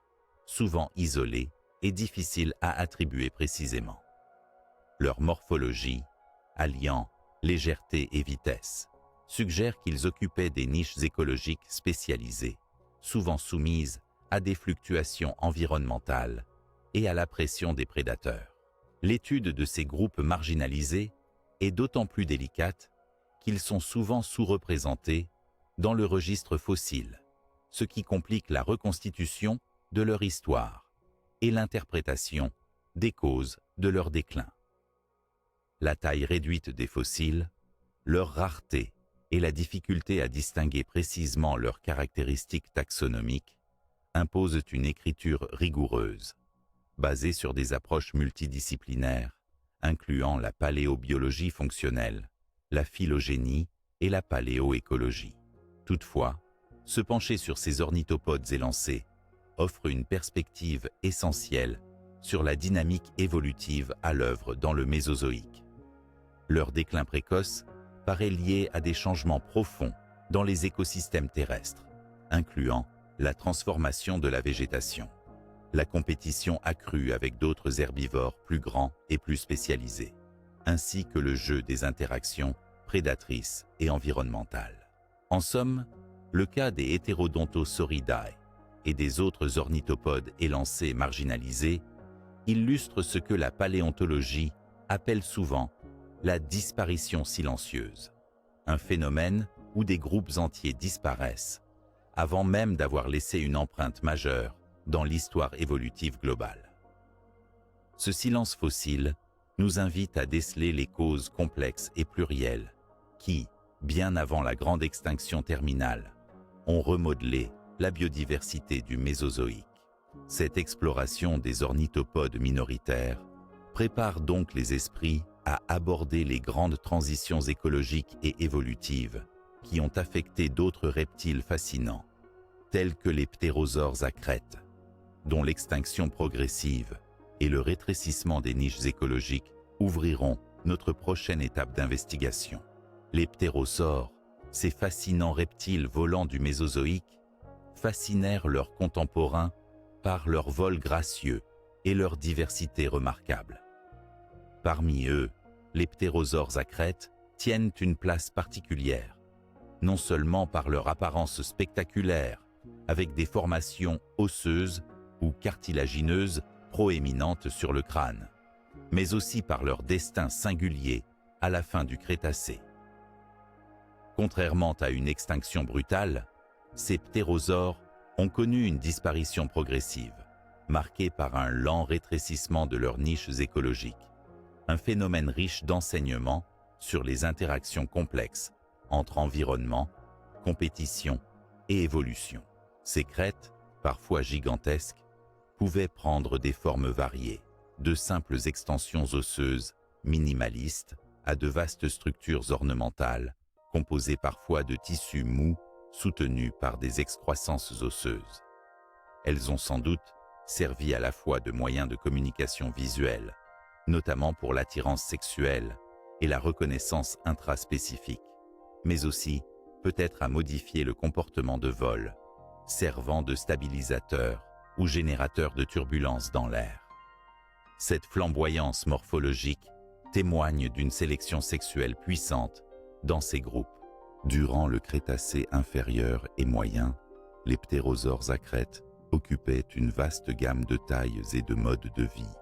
souvent isolées et difficiles à attribuer précisément. Leur morphologie, alliant légèreté et vitesse, suggère qu'ils occupaient des niches écologiques spécialisées, souvent soumises à des fluctuations environnementales et à la pression des prédateurs. L'étude de ces groupes marginalisés est d'autant plus délicate qu'ils sont souvent sous-représentés dans le registre fossile, ce qui complique la reconstitution de leur histoire et l'interprétation des causes de leur déclin. La taille réduite des fossiles, leur rareté et la difficulté à distinguer précisément leurs caractéristiques taxonomiques imposent une écriture rigoureuse, basée sur des approches multidisciplinaires, incluant la paléobiologie fonctionnelle, la phylogénie et la paléoécologie. Toutefois, se pencher sur ces ornithopodes élancés offre une perspective essentielle sur la dynamique évolutive à l'œuvre dans le Mésozoïque. Leur déclin précoce paraît lié à des changements profonds dans les écosystèmes terrestres, incluant la transformation de la végétation, la compétition accrue avec d'autres herbivores plus grands et plus spécialisés, ainsi que le jeu des interactions prédatrices et environnementales. En somme, le cas des Heterodontosauridae et des autres ornithopodes élancés marginalisés illustre ce que la paléontologie appelle souvent la disparition silencieuse, un phénomène où des groupes entiers disparaissent avant même d'avoir laissé une empreinte majeure dans l'histoire évolutive globale. Ce silence fossile nous invite à déceler les causes complexes et plurielles qui, bien avant la grande extinction terminale, ont remodelé la biodiversité du Mésozoïque. Cette exploration des ornithopodes minoritaires prépare donc les esprits à aborder les grandes transitions écologiques et évolutives qui ont affecté d'autres reptiles fascinants, tels que les ptérosaures à crête, dont l'extinction progressive et le rétrécissement des niches écologiques ouvriront notre prochaine étape d'investigation. Les ptérosaures, ces fascinants reptiles volants du Mésozoïque, fascinèrent leurs contemporains par leur vol gracieux et leur diversité remarquable. Parmi eux, les ptérosaures à crête tiennent une place particulière, non seulement par leur apparence spectaculaire, avec des formations osseuses ou cartilagineuses proéminentes sur le crâne, mais aussi par leur destin singulier à la fin du Crétacé. Contrairement à une extinction brutale, ces ptérosaures ont connu une disparition progressive, marquée par un lent rétrécissement de leurs niches écologiques, un phénomène riche d'enseignements sur les interactions complexes entre environnement, compétition et évolution. Ces crêtes, parfois gigantesques, pouvaient prendre des formes variées, de simples extensions osseuses minimalistes à de vastes structures ornementales, composées parfois de tissus mous soutenus par des excroissances osseuses. Elles ont sans doute servi à la fois de moyen de communication visuelle, notamment pour l'attirance sexuelle et la reconnaissance intraspécifique, mais aussi peut-être à modifier le comportement de vol, servant de stabilisateur ou générateurs de turbulences dans l'air. Cette flamboyance morphologique témoigne d'une sélection sexuelle puissante dans ces groupes. Durant le Crétacé inférieur et moyen, les ptérosaures à crête occupaient une vaste gamme de tailles et de modes de vie.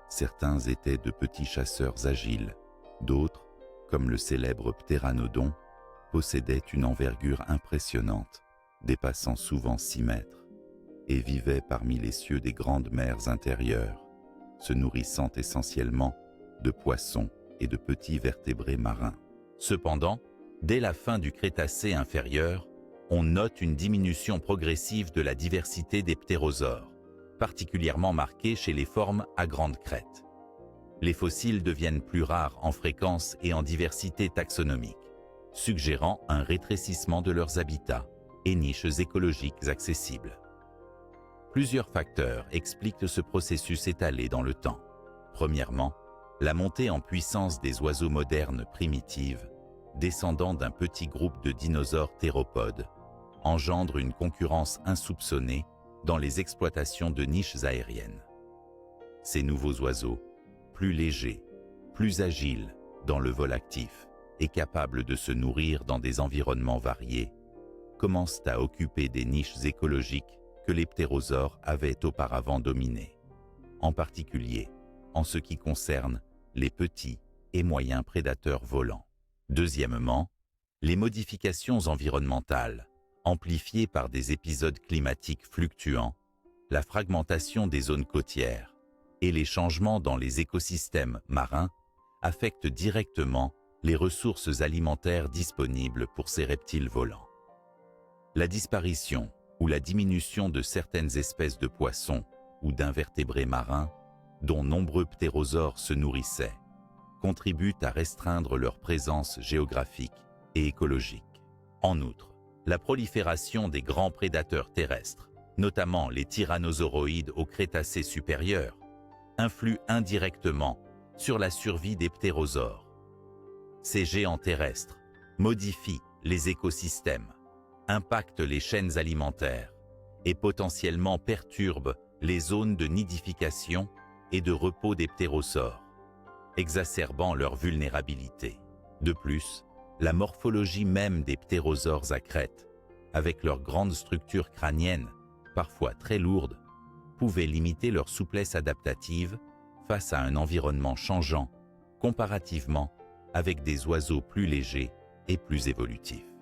Certains étaient de petits chasseurs agiles, d'autres, comme le célèbre ptéranodon, possédaient une envergure impressionnante, dépassant souvent 6 mètres, et vivaient parmi les cieux des grandes mers intérieures, se nourrissant essentiellement de poissons et de petits vertébrés marins. Cependant, dès la fin du Crétacé inférieur, on note une diminution progressive de la diversité des ptérosaures, particulièrement marquée chez les formes à grande crête. Les fossiles deviennent plus rares en fréquence et en diversité taxonomique, suggérant un rétrécissement de leurs habitats et niches écologiques accessibles. Plusieurs facteurs expliquent ce processus étalé dans le temps. Premièrement, la montée en puissance des oiseaux modernes primitifs, descendants d'un petit groupe de dinosaures théropodes, engendre une concurrence insoupçonnée dans les exploitations de niches aériennes. Ces nouveaux oiseaux, plus légers, plus agiles dans le vol actif et capables de se nourrir dans des environnements variés, commencent à occuper des niches écologiques que les ptérosaures avaient auparavant dominées, en particulier en ce qui concerne les petits et moyens prédateurs volants. Deuxièmement, les modifications environnementales, amplifiées par des épisodes climatiques fluctuants, la fragmentation des zones côtières et les changements dans les écosystèmes marins affectent directement les ressources alimentaires disponibles pour ces reptiles volants. La disparition ou la diminution de certaines espèces de poissons ou d'invertébrés marins, dont nombreux ptérosaures se nourrissaient, contribuent à restreindre leur présence géographique et écologique. En outre, la prolifération des grands prédateurs terrestres, notamment les tyrannosauroïdes au Crétacé supérieur, influe indirectement sur la survie des ptérosaures. Ces géants terrestres modifient les écosystèmes, impactent les chaînes alimentaires et potentiellement perturbent les zones de nidification et de repos des ptérosaures, exacerbant leur vulnérabilité. De plus, la morphologie même des ptérosaures à crête, avec leur grande structure crânienne, parfois très lourde, pouvait limiter leur souplesse adaptative face à un environnement changeant, comparativement avec des oiseaux plus légers et plus évolutifs.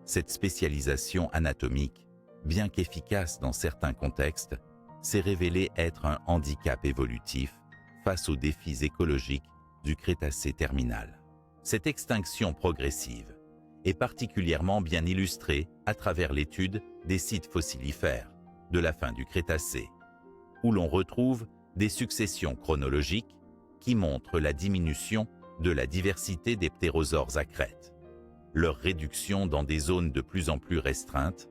Cette spécialisation anatomique, bien qu'efficace dans certains contextes, s'est révélée être un handicap évolutif face aux défis écologiques du Crétacé terminal. Cette extinction progressive est particulièrement bien illustrée à travers l'étude des sites fossilifères de la fin du Crétacé, où l'on retrouve des successions chronologiques qui montrent la diminution de la diversité des ptérosaures à crête, leur réduction dans des zones de plus en plus restreintes,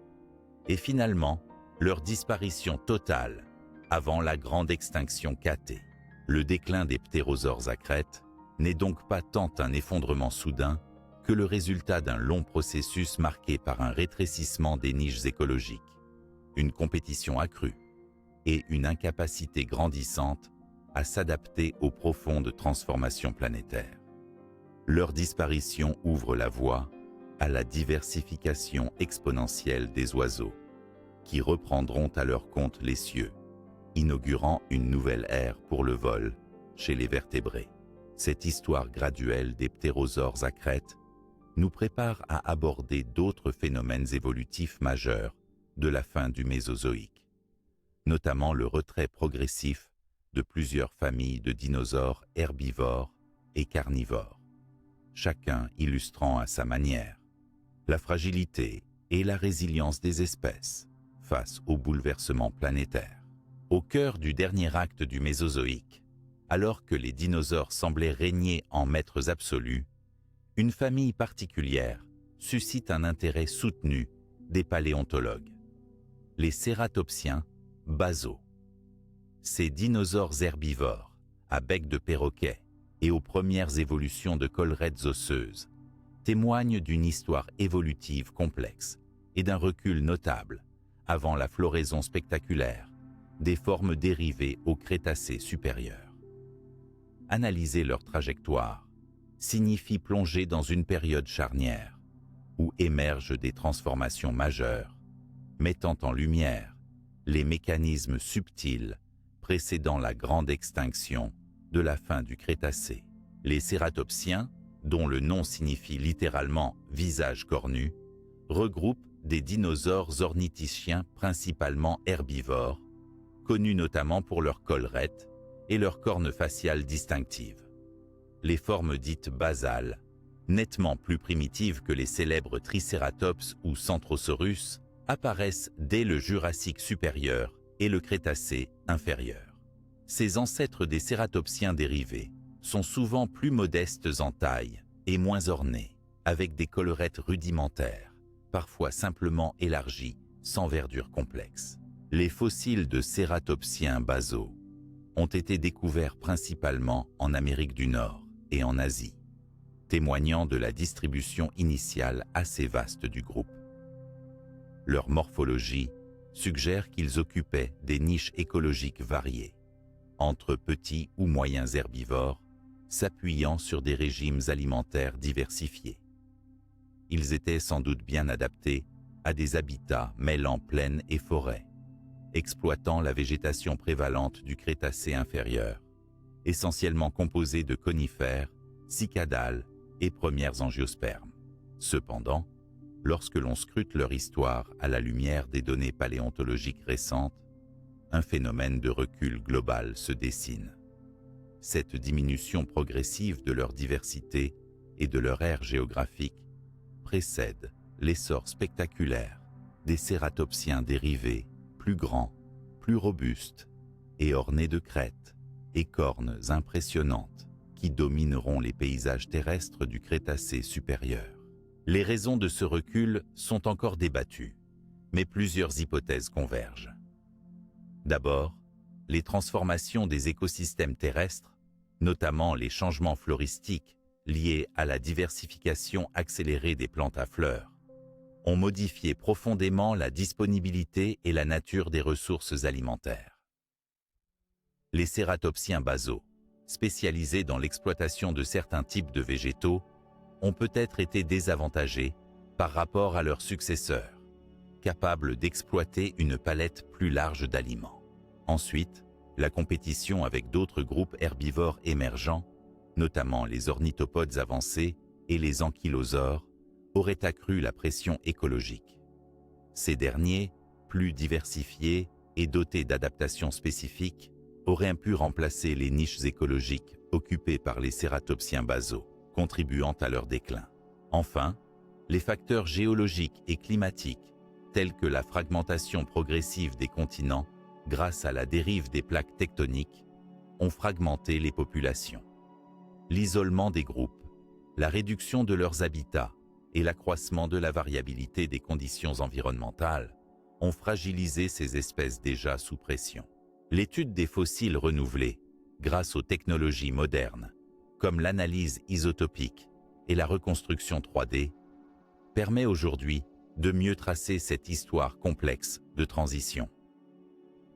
et finalement leur disparition totale avant la grande extinction K-T. Le déclin des ptérosaures à crête n'est donc pas tant un effondrement soudain que le résultat d'un long processus marqué par un rétrécissement des niches écologiques, une compétition accrue et une incapacité grandissante à s'adapter aux profondes transformations planétaires. Leur disparition ouvre la voie à la diversification exponentielle des oiseaux, qui reprendront à leur compte les cieux, inaugurant une nouvelle ère pour le vol chez les vertébrés. Cette histoire graduelle des ptérosaures à crête nous prépare à aborder d'autres phénomènes évolutifs majeurs de la fin du Mésozoïque, notamment le retrait progressif de plusieurs familles de dinosaures herbivores et carnivores, chacun illustrant à sa manière la fragilité et la résilience des espèces face aux bouleversements planétaires. Au cœur du dernier acte du Mésozoïque, alors que les dinosaures semblaient régner en maîtres absolus, une famille particulière suscite un intérêt soutenu des paléontologues, les cératopsiens basaux. Ces dinosaures herbivores, à bec de perroquet et aux premières évolutions de collerette osseuses, témoignent d'une histoire évolutive complexe et d'un recul notable avant la floraison spectaculaire, des formes dérivées au Crétacé supérieur. Analyser leur trajectoire signifie plonger dans une période charnière où émergent des transformations majeures, mettant en lumière les mécanismes subtils précédant la grande extinction de la fin du Crétacé. Les cératopsiens, dont le nom signifie littéralement « visage cornu », regroupent des dinosaures ornithischiens principalement herbivores, connus notamment pour leurs collerette et leurs cornes faciales distinctives. Les formes dites basales, nettement plus primitives que les célèbres Tricératops ou Centrosaurus, apparaissent dès le Jurassique supérieur et le Crétacé inférieur. Ces ancêtres des cératopsiens dérivés sont souvent plus modestes en taille et moins ornés, avec des collerettes rudimentaires, parfois simplement élargies, sans verdure complexe. Les fossiles de cératopsiens basaux ont été découverts principalement en Amérique du Nord et en Asie, témoignant de la distribution initiale assez vaste du groupe. Leur morphologie suggère qu'ils occupaient des niches écologiques variées, entre petits ou moyens herbivores, s'appuyant sur des régimes alimentaires diversifiés. Ils étaient sans doute bien adaptés à des habitats mêlant plaine et forêt, exploitant la végétation prévalente du Crétacé inférieur, essentiellement composée de conifères, cicadales et premières angiospermes. Cependant, lorsque l'on scrute leur histoire à la lumière des données paléontologiques récentes, un phénomène de recul global se dessine. Cette diminution progressive de leur diversité et de leur aire géographique précède l'essor spectaculaire des cératopsiens dérivés, plus grands, plus robustes et ornés de crêtes et cornes impressionnantes qui domineront les paysages terrestres du Crétacé supérieur. Les raisons de ce recul sont encore débattues, mais plusieurs hypothèses convergent. D'abord, les transformations des écosystèmes terrestres, notamment les changements floristiques liés à la diversification accélérée des plantes à fleurs, ont modifié profondément la disponibilité et la nature des ressources alimentaires. Les cératopsiens basaux, spécialisés dans l'exploitation de certains types de végétaux, ont peut-être été désavantagés par rapport à leurs successeurs, capables d'exploiter une palette plus large d'aliments. Ensuite, la compétition avec d'autres groupes herbivores émergents, notamment les ornithopodes avancés et les ankylosaures, aurait accru la pression écologique. Ces derniers, plus diversifiés et dotés d'adaptations spécifiques, auraient pu remplacer les niches écologiques occupées par les cératopsiens basaux, contribuant à leur déclin. Enfin, les facteurs géologiques et climatiques, tels que la fragmentation progressive des continents grâce à la dérive des plaques tectoniques, ont fragmenté les populations. L'isolement des groupes, la réduction de leurs habitats et l'accroissement de la variabilité des conditions environnementales ont fragilisé ces espèces déjà sous pression. L'étude des fossiles renouvelés, grâce aux technologies modernes, comme l'analyse isotopique et la reconstruction 3D, permet aujourd'hui de mieux tracer cette histoire complexe de transition.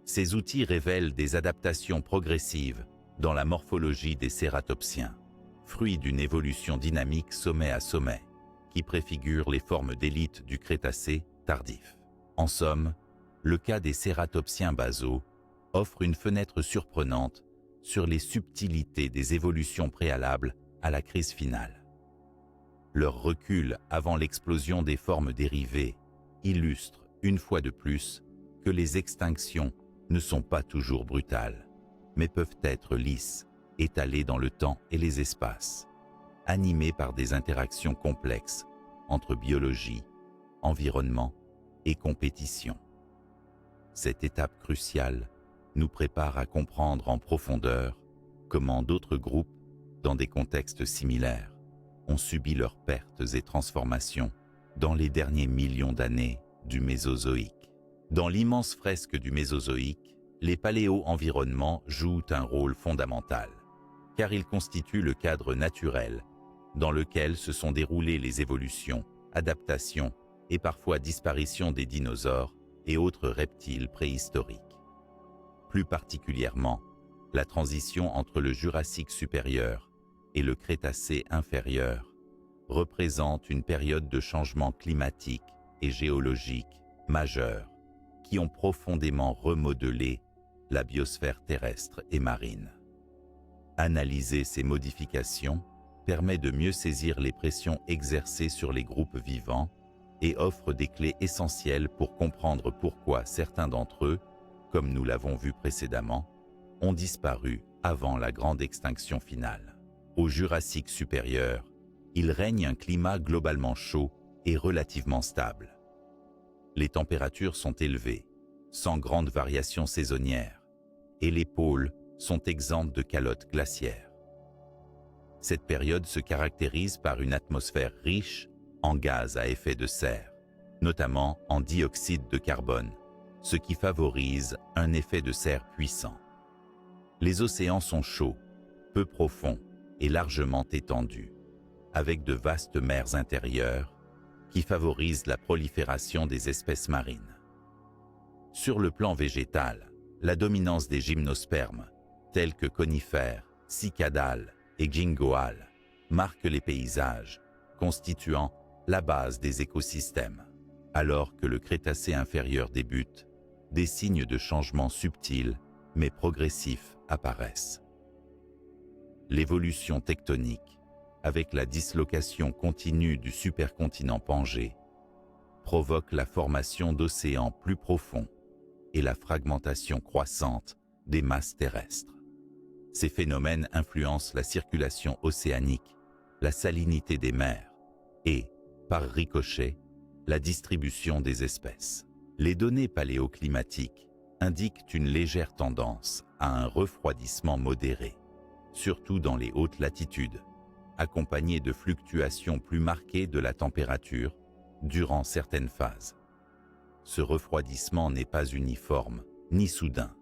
Ces outils révèlent des adaptations progressives dans la morphologie des cératopsiens, fruits d'une évolution dynamique sommet à sommet, qui préfigure les formes d'élite du Crétacé tardif. En somme, le cas des cératopsiens basaux offre une fenêtre surprenante sur les subtilités des évolutions préalables à la crise finale. Leur recul avant l'explosion des formes dérivées illustre, une fois de plus, que les extinctions ne sont pas toujours brutales, mais peuvent être lisses, étalées dans le temps et les espaces, animées par des interactions complexes entre biologie, environnement et compétition. Cette étape cruciale nous prépare à comprendre en profondeur comment d'autres groupes, dans des contextes similaires, ont subi leurs pertes et transformations dans les derniers millions d'années du Mésozoïque. Dans l'immense fresque du Mésozoïque, les paléo-environnements jouent un rôle fondamental, car ils constituent le cadre naturel dans lequel se sont déroulées les évolutions, adaptations et parfois disparitions des dinosaures et autres reptiles préhistoriques. Plus particulièrement, la transition entre le Jurassique supérieur et le Crétacé inférieur représente une période de changement climatique et géologique majeur qui ont profondément remodelé la biosphère terrestre et marine. Analyser ces modifications permet de mieux saisir les pressions exercées sur les groupes vivants et offre des clés essentielles pour comprendre pourquoi certains d'entre eux, comme nous l'avons vu précédemment, ont disparu avant la grande extinction finale. Au Jurassique supérieur, il règne un climat globalement chaud et relativement stable. Les températures sont élevées, sans grande variation saisonnière, et les pôles sont exempts de calottes glaciaires. Cette période se caractérise par une atmosphère riche en gaz à effet de serre, notamment en dioxyde de carbone, ce qui favorise un effet de serre puissant. Les océans sont chauds, peu profonds et largement étendus, avec de vastes mers intérieures qui favorisent la prolifération des espèces marines. Sur le plan végétal, la dominance des gymnospermes, tels que conifères, cicadales et gingoales, marque les paysages, constituant la base des écosystèmes. Alors que le Crétacé inférieur débute, des signes de changement subtils mais progressifs apparaissent. L'évolution tectonique, avec la dislocation continue du supercontinent Pangée, provoque la formation d'océans plus profonds et la fragmentation croissante des masses terrestres. Ces phénomènes influencent la circulation océanique, la salinité des mers et, par ricochet, la distribution des espèces. Les données paléoclimatiques indiquent une légère tendance à un refroidissement modéré, surtout dans les hautes latitudes, accompagné de fluctuations plus marquées de la température durant certaines phases. Ce refroidissement n'est pas uniforme ni soudain,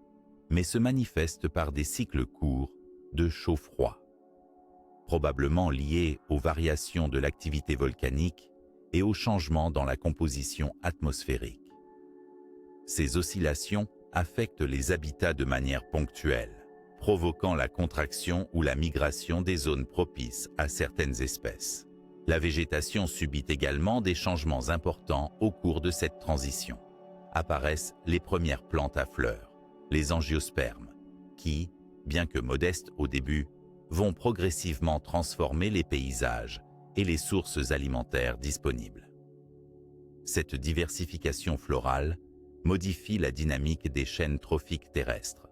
mais se manifeste par des cycles courts de chaud-froid, probablement liés aux variations de l'activité volcanique et aux changements dans la composition atmosphérique. Ces oscillations affectent les habitats de manière ponctuelle, provoquant la contraction ou la migration des zones propices à certaines espèces. La végétation subit également des changements importants au cours de cette transition. Apparaissent les premières plantes à fleurs, les angiospermes, qui, bien que modestes au début, vont progressivement transformer les paysages et les sources alimentaires disponibles. Cette diversification florale modifie la dynamique des chaînes trophiques terrestres,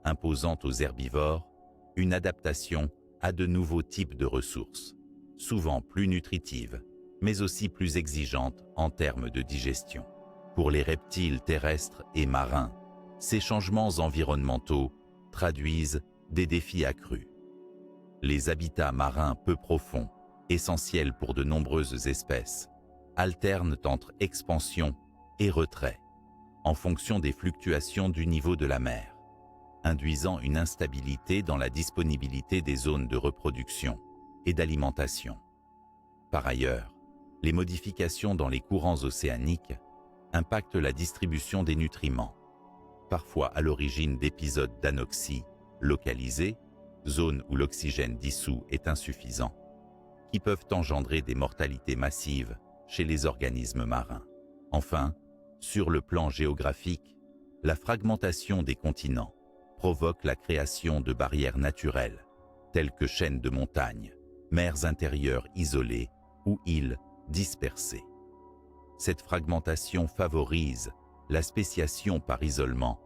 imposant aux herbivores une adaptation à de nouveaux types de ressources, souvent plus nutritives, mais aussi plus exigeantes en termes de digestion. Pour les reptiles terrestres et marins, ces changements environnementaux traduisent des défis accrus. Les habitats marins peu profonds, essentiels pour de nombreuses espèces, alternent entre expansion et retrait, en fonction des fluctuations du niveau de la mer, induisant une instabilité dans la disponibilité des zones de reproduction et d'alimentation. Par ailleurs, les modifications dans les courants océaniques impactent la distribution des nutriments, parfois à l'origine d'épisodes d'anoxie localisés, zone où l'oxygène dissous est insuffisant, qui peuvent engendrer des mortalités massives chez les organismes marins. Enfin, sur le plan géographique, la fragmentation des continents provoque la création de barrières naturelles, telles que chaînes de montagnes, mers intérieures isolées ou îles dispersées. Cette fragmentation favorise la spéciation par isolement,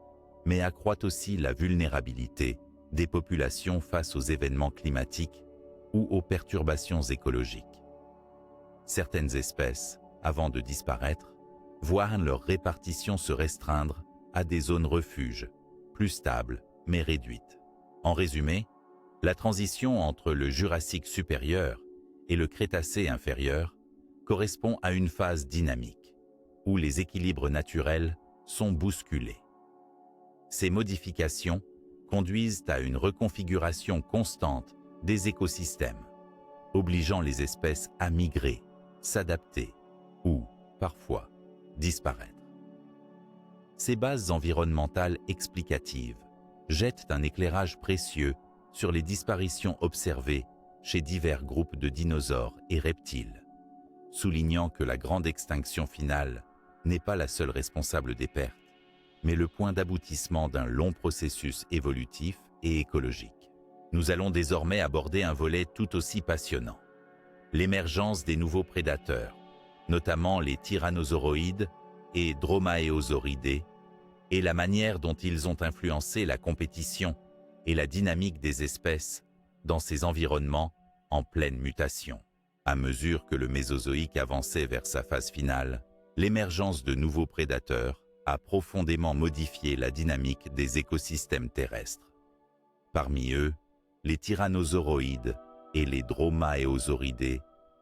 mais accroît aussi la vulnérabilité des populations face aux événements climatiques ou aux perturbations écologiques. Certaines espèces, avant de disparaître, voient leur répartition se restreindre à des zones refuges, plus stables mais réduites. En résumé, la transition entre le Jurassique supérieur et le Crétacé inférieur correspond à une phase dynamique, où les équilibres naturels sont bousculés. Ces modifications conduisent à une reconfiguration constante des écosystèmes, obligeant les espèces à migrer, s'adapter ou, parfois, disparaître. Ces bases environnementales explicatives jettent un éclairage précieux sur les disparitions observées chez divers groupes de dinosaures et reptiles, soulignant que la grande extinction finale n'est pas la seule responsable des pertes, mais le point d'aboutissement d'un long processus évolutif et écologique. Nous allons désormais aborder un volet tout aussi passionnant: l'émergence des nouveaux prédateurs, notamment les tyrannosauroïdes et dromaeosauridés, et la manière dont ils ont influencé la compétition et la dynamique des espèces dans ces environnements en pleine mutation. À mesure que le Mésozoïque avançait vers sa phase finale, l'émergence de nouveaux prédateurs a profondément modifié la dynamique des écosystèmes terrestres. Parmi eux, les tyrannosauroïdes et les dromaeosauridés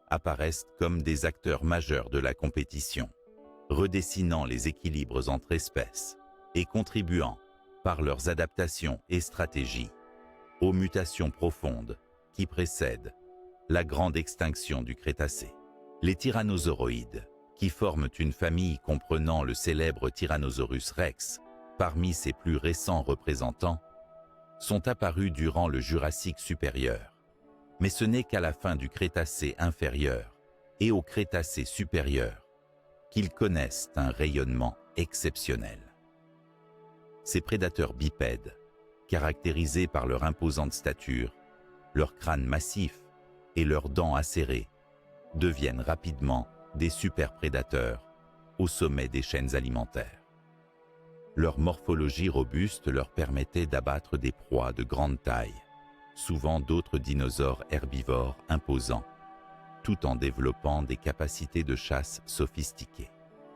apparaissent comme des acteurs majeurs de la compétition, redessinant les équilibres entre espèces et contribuant, par leurs adaptations et stratégies, aux mutations profondes qui précèdent la grande extinction du Crétacé. Les tyrannosauroïdes, qui forment une famille comprenant le célèbre Tyrannosaurus rex parmi ses plus récents représentants, sont apparus durant le Jurassique supérieur. Mais ce n'est qu'à la fin du Crétacé inférieur et au Crétacé supérieur qu'ils connaissent un rayonnement exceptionnel. Ces prédateurs bipèdes, caractérisés par leur imposante stature, leur crâne massif et leurs dents acérées, deviennent rapidement des superprédateurs au sommet des chaînes alimentaires. Leur morphologie robuste leur permettait d'abattre des proies de grande taille, souvent d'autres dinosaures herbivores imposants, tout en développant des capacités de chasse sophistiquées.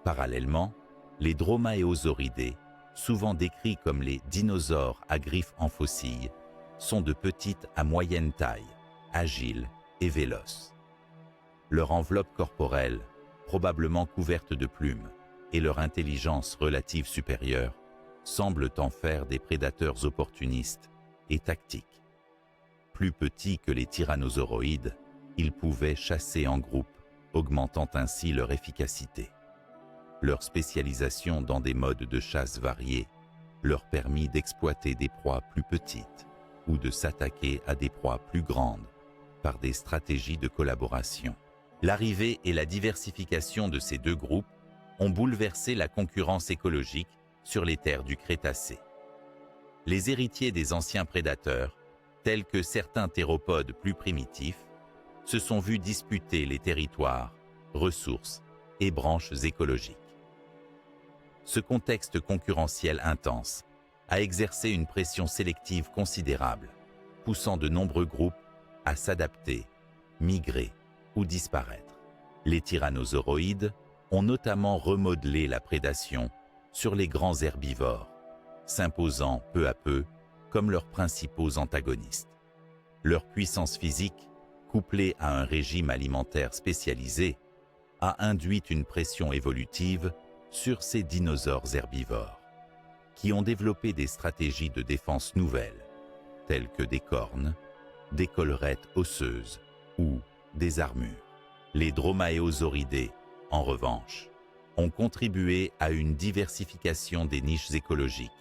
Parallèlement, les dromaeosauridés, souvent décrits comme les dinosaures à griffes en faucille, sont de petite à moyenne taille, agiles et véloces. Leur enveloppe corporelle, probablement couverte de plumes, et leur intelligence relative supérieure semblent en faire des prédateurs opportunistes et tactiques. Plus petits que les tyrannosauroïdes, ils pouvaient chasser en groupe, augmentant ainsi leur efficacité. Leur spécialisation dans des modes de chasse variés leur permit d'exploiter des proies plus petites ou de s'attaquer à des proies plus grandes par des stratégies de collaboration. L'arrivée et la diversification de ces deux groupes ont bouleversé la concurrence écologique sur les terres du Crétacé. Les héritiers des anciens prédateurs, tels que certains théropodes plus primitifs, se sont vus disputer les territoires, ressources et branches écologiques. Ce contexte concurrentiel intense a exercé une pression sélective considérable, poussant de nombreux groupes à s'adapter, migrer ou disparaître. Les tyrannosauroïdes ont notamment remodelé la prédation sur les grands herbivores, s'imposant peu à peu comme leurs principaux antagonistes. Leur puissance physique, couplée à un régime alimentaire spécialisé, a induit une pression évolutive sur ces dinosaures herbivores, qui ont développé des stratégies de défense nouvelles, telles que des cornes, des collerettes osseuses ou des armures. Les dromaeosauridés, en revanche, ont contribué à une diversification des niches écologiques,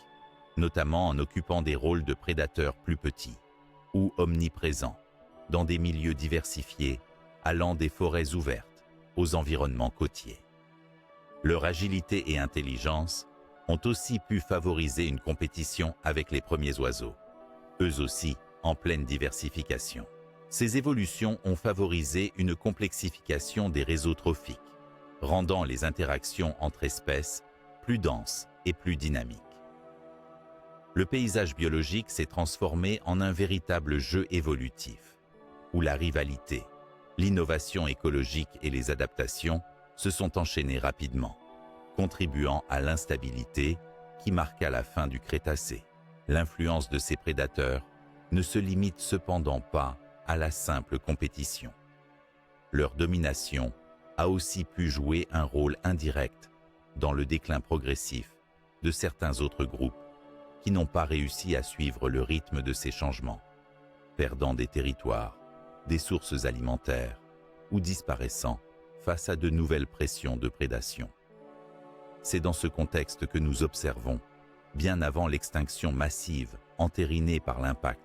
notamment en occupant des rôles de prédateurs plus petits ou omniprésents, dans des milieux diversifiés allant des forêts ouvertes aux environnements côtiers. Leur agilité et intelligence ont aussi pu favoriser une compétition avec les premiers oiseaux, eux aussi en pleine diversification. Ces évolutions ont favorisé une complexification des réseaux trophiques, rendant les interactions entre espèces plus denses et plus dynamiques. Le paysage biologique s'est transformé en un véritable jeu évolutif, où la rivalité, l'innovation écologique et les adaptations se sont enchaînées rapidement, contribuant à l'instabilité qui marqua la fin du Crétacé. L'influence de ces prédateurs ne se limite cependant pas à la simple compétition. Leur domination a aussi pu jouer un rôle indirect dans le déclin progressif de certains autres groupes qui n'ont pas réussi à suivre le rythme de ces changements, perdant des territoires, des sources alimentaires ou disparaissant face à de nouvelles pressions de prédation. C'est dans ce contexte que nous observons, bien avant l'extinction massive entérinée par l'impact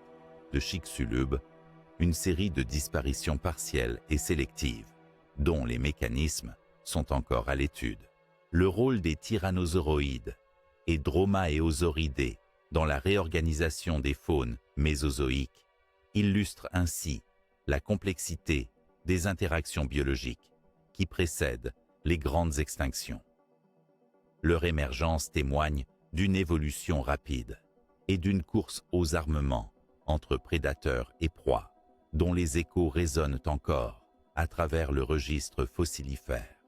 de Chicxulub, une série de disparitions partielles et sélectives, dont les mécanismes sont encore à l'étude. Le rôle des tyrannosauroïdes et dromaeosauridés dans la réorganisation des faunes mésozoïques illustre ainsi la complexité des interactions biologiques qui précèdent les grandes extinctions. Leur émergence témoigne d'une évolution rapide et d'une course aux armements entre prédateurs et proies, dont les échos résonnent encore à travers le registre fossilifère.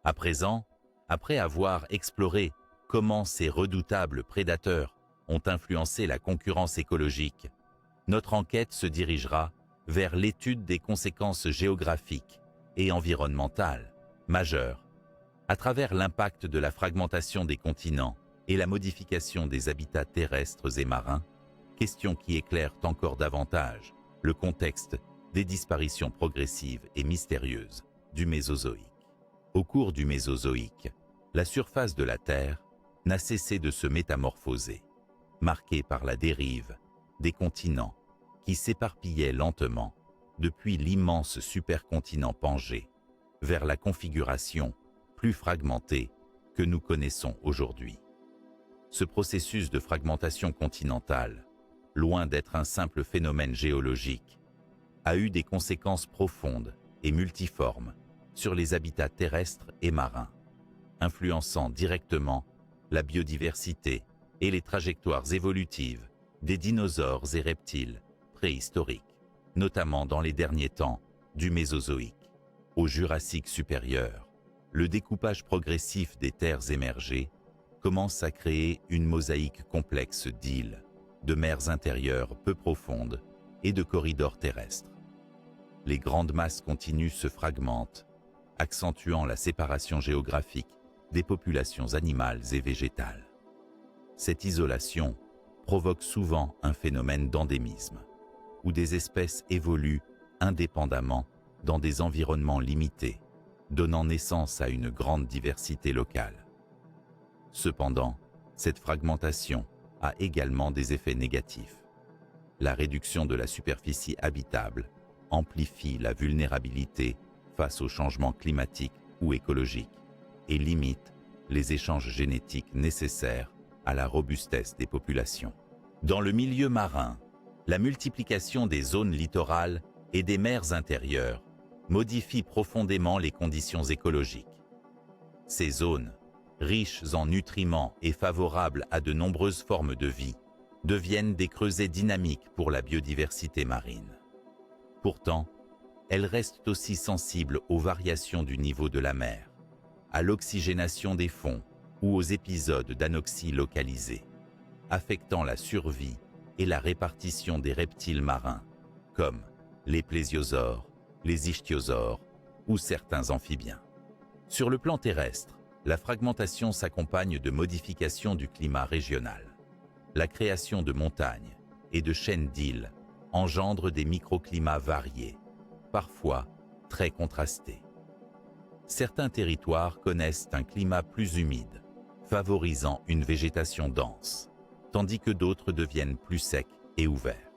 À présent, après avoir exploré comment ces redoutables prédateurs ont influencé la concurrence écologique, notre enquête se dirigera vers l'étude des conséquences géographiques et environnementales majeures à travers l'impact de la fragmentation des continents et la modification des habitats terrestres et marins, questions qui éclairent encore davantage le contexte des disparitions progressives et mystérieuses du Mésozoïque. Au cours du Mésozoïque, la surface de la Terre n'a cessé de se métamorphoser, marquée par la dérive des continents qui s'éparpillaient lentement depuis l'immense supercontinent Pangée vers la configuration plus fragmentée que nous connaissons aujourd'hui. Ce processus de fragmentation continentale, loin d'être un simple phénomène géologique, a eu des conséquences profondes et multiformes sur les habitats terrestres et marins, influençant directement la biodiversité et les trajectoires évolutives des dinosaures et reptiles préhistoriques, notamment dans les derniers temps du Mésozoïque. Au Jurassique supérieur, le découpage progressif des terres émergées commence à créer une mosaïque complexe d'îles, de mers intérieures peu profondes et de corridors terrestres. Les grandes masses continues se fragmentent, accentuant la séparation géographique des populations animales et végétales. Cette isolation provoque souvent un phénomène d'endémisme, où des espèces évoluent indépendamment dans des environnements limités, donnant naissance à une grande diversité locale. Cependant, cette fragmentation a également des effets négatifs. La réduction de la superficie habitable amplifie la vulnérabilité face aux changements climatiques ou écologiques et limite les échanges génétiques nécessaires à la robustesse des populations. Dans le milieu marin, la multiplication des zones littorales et des mers intérieures modifie profondément les conditions écologiques. Ces zones, riches en nutriments et favorables à de nombreuses formes de vie, deviennent des creusets dynamiques pour la biodiversité marine. Pourtant, elles restent aussi sensibles aux variations du niveau de la mer, à l'oxygénation des fonds ou aux épisodes d'anoxie localisés, affectant la survie et la répartition des reptiles marins, comme les plésiosaures, les ichthyosaures ou certains amphibiens. Sur le plan terrestre, la fragmentation s'accompagne de modifications du climat régional. La création de montagnes et de chaînes d'îles engendre des microclimats variés, parfois très contrastés. Certains territoires connaissent un climat plus humide, favorisant une végétation dense, tandis que d'autres deviennent plus secs et ouverts.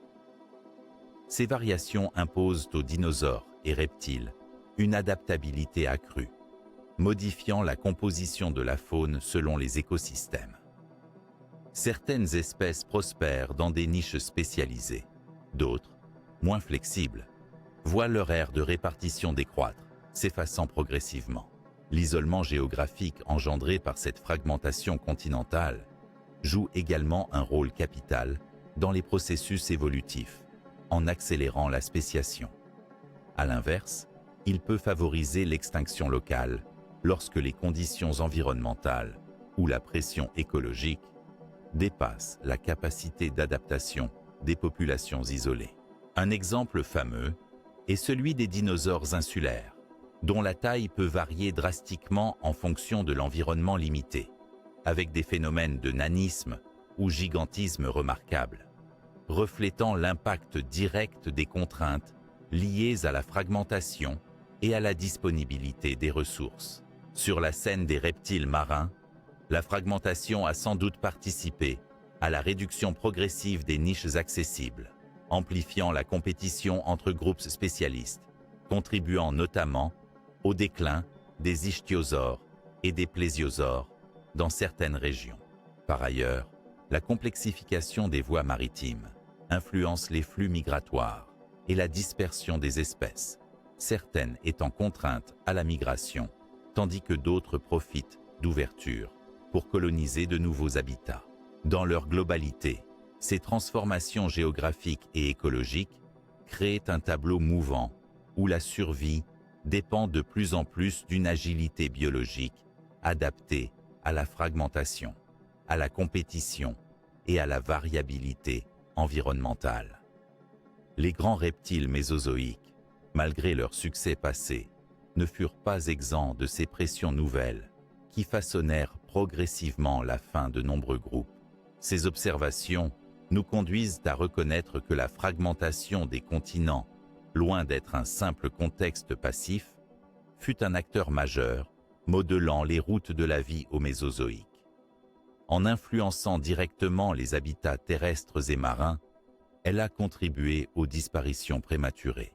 Ces variations imposent aux dinosaures et reptiles une adaptabilité accrue, modifiant la composition de la faune selon les écosystèmes. Certaines espèces prospèrent dans des niches spécialisées, d'autres, moins flexibles, voient leur aire de répartition décroître, s'effaçant progressivement. L'isolement géographique engendré par cette fragmentation continentale joue également un rôle capital dans les processus évolutifs, en accélérant la spéciation. À l'inverse, il peut favoriser l'extinction locale lorsque les conditions environnementales ou la pression écologique dépassent la capacité d'adaptation des populations isolées. Un exemple fameux est celui des dinosaures insulaires, dont la taille peut varier drastiquement en fonction de l'environnement limité, avec des phénomènes de nanisme ou gigantisme remarquables, reflétant l'impact direct des contraintes liées à la fragmentation et à la disponibilité des ressources. Sur la scène des reptiles marins, La fragmentation a sans doute participé à la réduction progressive des niches accessibles, amplifiant la compétition entre groupes spécialistes, contribuant notamment au déclin des ichthyosaures et des plésiosaures dans certaines régions. Par ailleurs, la complexification des voies maritimes influence les flux migratoires et la dispersion des espèces, certaines étant contraintes à la migration, tandis que d'autres profitent d'ouverture pour coloniser de nouveaux habitats. Dans leur globalité, ces transformations géographiques et écologiques créent un tableau mouvant où la survie dépend de plus en plus d'une agilité biologique adaptée à la fragmentation, à la compétition et à la variabilité environnementale. Les grands reptiles mésozoïques, malgré leur succès passé, ne furent pas exempts de ces pressions nouvelles qui façonnèrent progressivement la fin de nombreux groupes. Ces observations nous conduisent à reconnaître que la fragmentation des continents, loin d'être un simple contexte passif, fut un acteur majeur, modelant les routes de la vie au Mésozoïque. En influençant directement les habitats terrestres et marins, elle a contribué aux disparitions prématurées,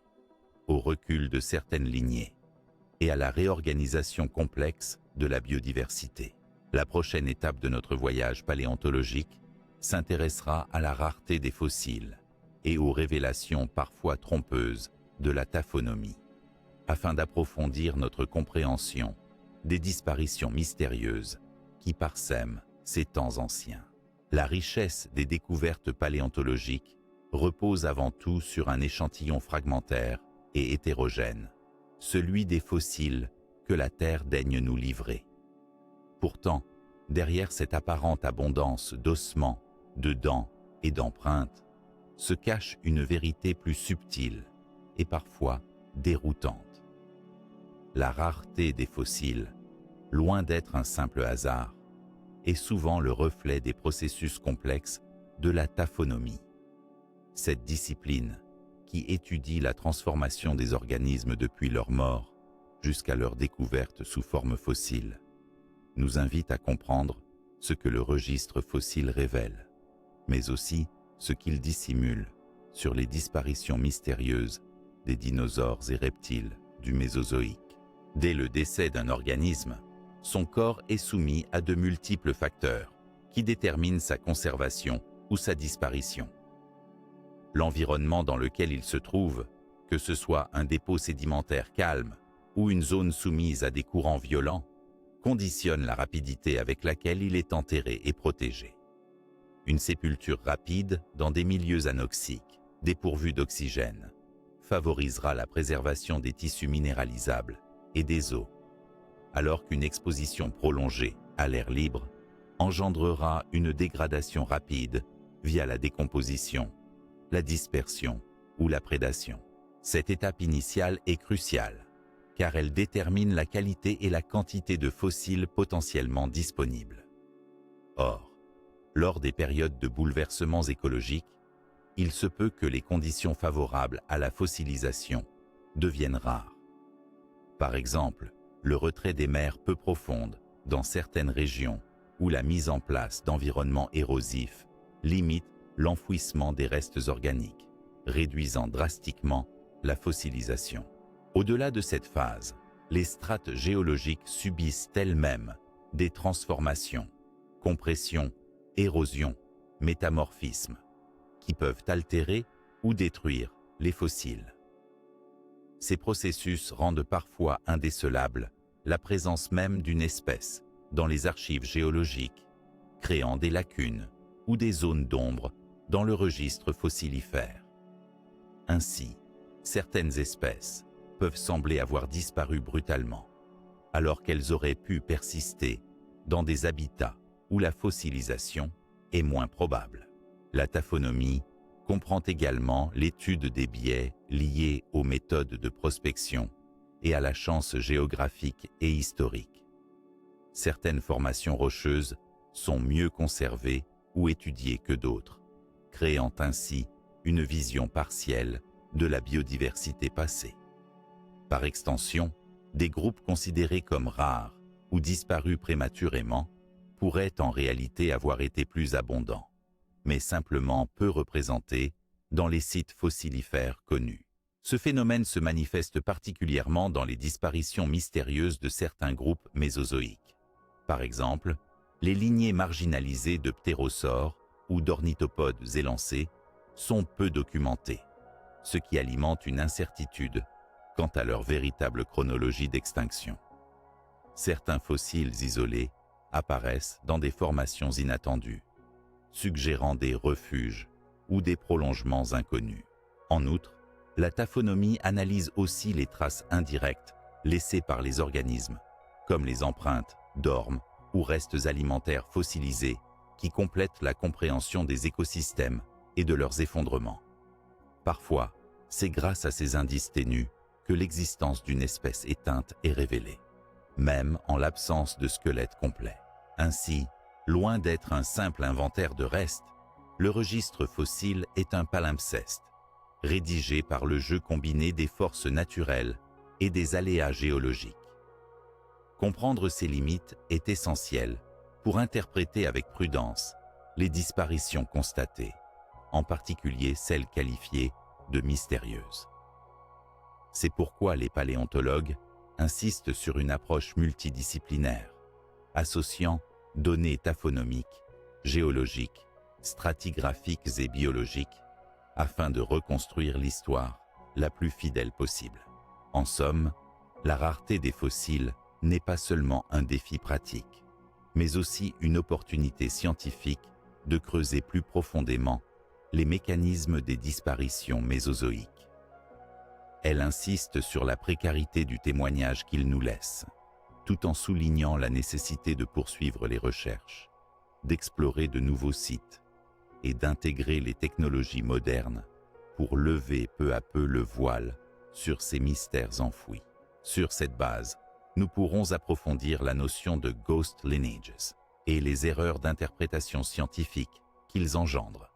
au recul de certaines lignées et à la réorganisation complexe de la biodiversité. La prochaine étape de notre voyage paléontologique s'intéressera à la rareté des fossiles et aux révélations parfois trompeuses de la taphonomie, afin d'approfondir notre compréhension des disparitions mystérieuses qui parsèment ces temps anciens. La richesse des découvertes paléontologiques repose avant tout sur un échantillon fragmentaire et hétérogène, celui des fossiles que la Terre daigne nous livrer. Pourtant, derrière cette apparente abondance d'ossements, de dents et d'empreintes, se cache une vérité plus subtile et parfois déroutante. La rareté des fossiles, loin d'être un simple hasard, est souvent le reflet des processus complexes de la taphonomie. Cette discipline, qui étudie la transformation des organismes depuis leur mort jusqu'à leur découverte sous forme fossile, nous invite à comprendre ce que le registre fossile révèle, mais aussi ce qu'il dissimule sur les disparitions mystérieuses des dinosaures et reptiles du Mésozoïque. Dès le décès d'un organisme, son corps est soumis à de multiples facteurs qui déterminent sa conservation ou sa disparition. L'environnement dans lequel il se trouve, que ce soit un dépôt sédimentaire calme ou une zone soumise à des courants violents, conditionne la rapidité avec laquelle il est enterré et protégé. Une sépulture rapide dans des milieux anoxiques, dépourvus d'oxygène, favorisera la préservation des tissus minéralisables et des os, alors qu'une exposition prolongée à l'air libre engendrera une dégradation rapide via la décomposition, la dispersion ou la prédation. Cette étape initiale est cruciale, car elle détermine la qualité et la quantité de fossiles potentiellement disponibles. Or, lors des périodes de bouleversements écologiques, il se peut que les conditions favorables à la fossilisation deviennent rares. Par exemple, le retrait des mers peu profondes dans certaines régions ou la mise en place d'environnements érosifs limite l'enfouissement des restes organiques, réduisant drastiquement la fossilisation. Au-delà de cette phase, les strates géologiques subissent elles-mêmes des transformations, compression, érosion, métamorphisme, qui peuvent altérer ou détruire les fossiles. Ces processus rendent parfois indécelable la présence même d'une espèce dans les archives géologiques, créant des lacunes ou des zones d'ombre dans le registre fossilifère. Ainsi, certaines espèces peuvent sembler avoir disparu brutalement, alors qu'elles auraient pu persister dans des habitats où la fossilisation est moins probable. La taphonomie comprend également l'étude des biais liés aux méthodes de prospection et à la chance géographique et historique. Certaines formations rocheuses sont mieux conservées ou étudiées que d'autres, créant ainsi une vision partielle de la biodiversité passée. Par extension, des groupes considérés comme rares ou disparus prématurément pourraient en réalité avoir été plus abondants, mais simplement peu représentés dans les sites fossilifères connus. Ce phénomène se manifeste particulièrement dans les disparitions mystérieuses de certains groupes mésozoïques. Par exemple, les lignées marginalisées de ptérosaures ou d'ornithopodes élancés sont peu documentées, ce qui alimente une incertitude quant à leur véritable chronologie d'extinction. Certains fossiles isolés apparaissent dans des formations inattendues, suggérant des refuges ou des prolongements inconnus. En outre, la taphonomie analyse aussi les traces indirectes laissées par les organismes, comme les empreintes d'ormes ou restes alimentaires fossilisés qui complètent la compréhension des écosystèmes et de leurs effondrements. Parfois, c'est grâce à ces indices ténus que l'existence d'une espèce éteinte est révélée, même en l'absence de squelette complet. Ainsi, loin d'être un simple inventaire de restes, le registre fossile est un palimpseste, rédigé par le jeu combiné des forces naturelles et des aléas géologiques. Comprendre ces limites est essentiel pour interpréter avec prudence les disparitions constatées, en particulier celles qualifiées de mystérieuses. C'est pourquoi les paléontologues insistent sur une approche multidisciplinaire, associant données taphonomiques, géologiques, stratigraphiques et biologiques, afin de reconstruire l'histoire la plus fidèle possible. En somme, la rareté des fossiles n'est pas seulement un défi pratique, mais aussi une opportunité scientifique de creuser plus profondément les mécanismes des disparitions mésozoïques. Elle insiste sur la précarité du témoignage qu'il nous laisse, tout en soulignant la nécessité de poursuivre les recherches, d'explorer de nouveaux sites et d'intégrer les technologies modernes pour lever peu à peu le voile sur ces mystères enfouis. Sur cette base, nous pourrons approfondir la notion de ghost lineages et les erreurs d'interprétation scientifique qu'ils engendrent,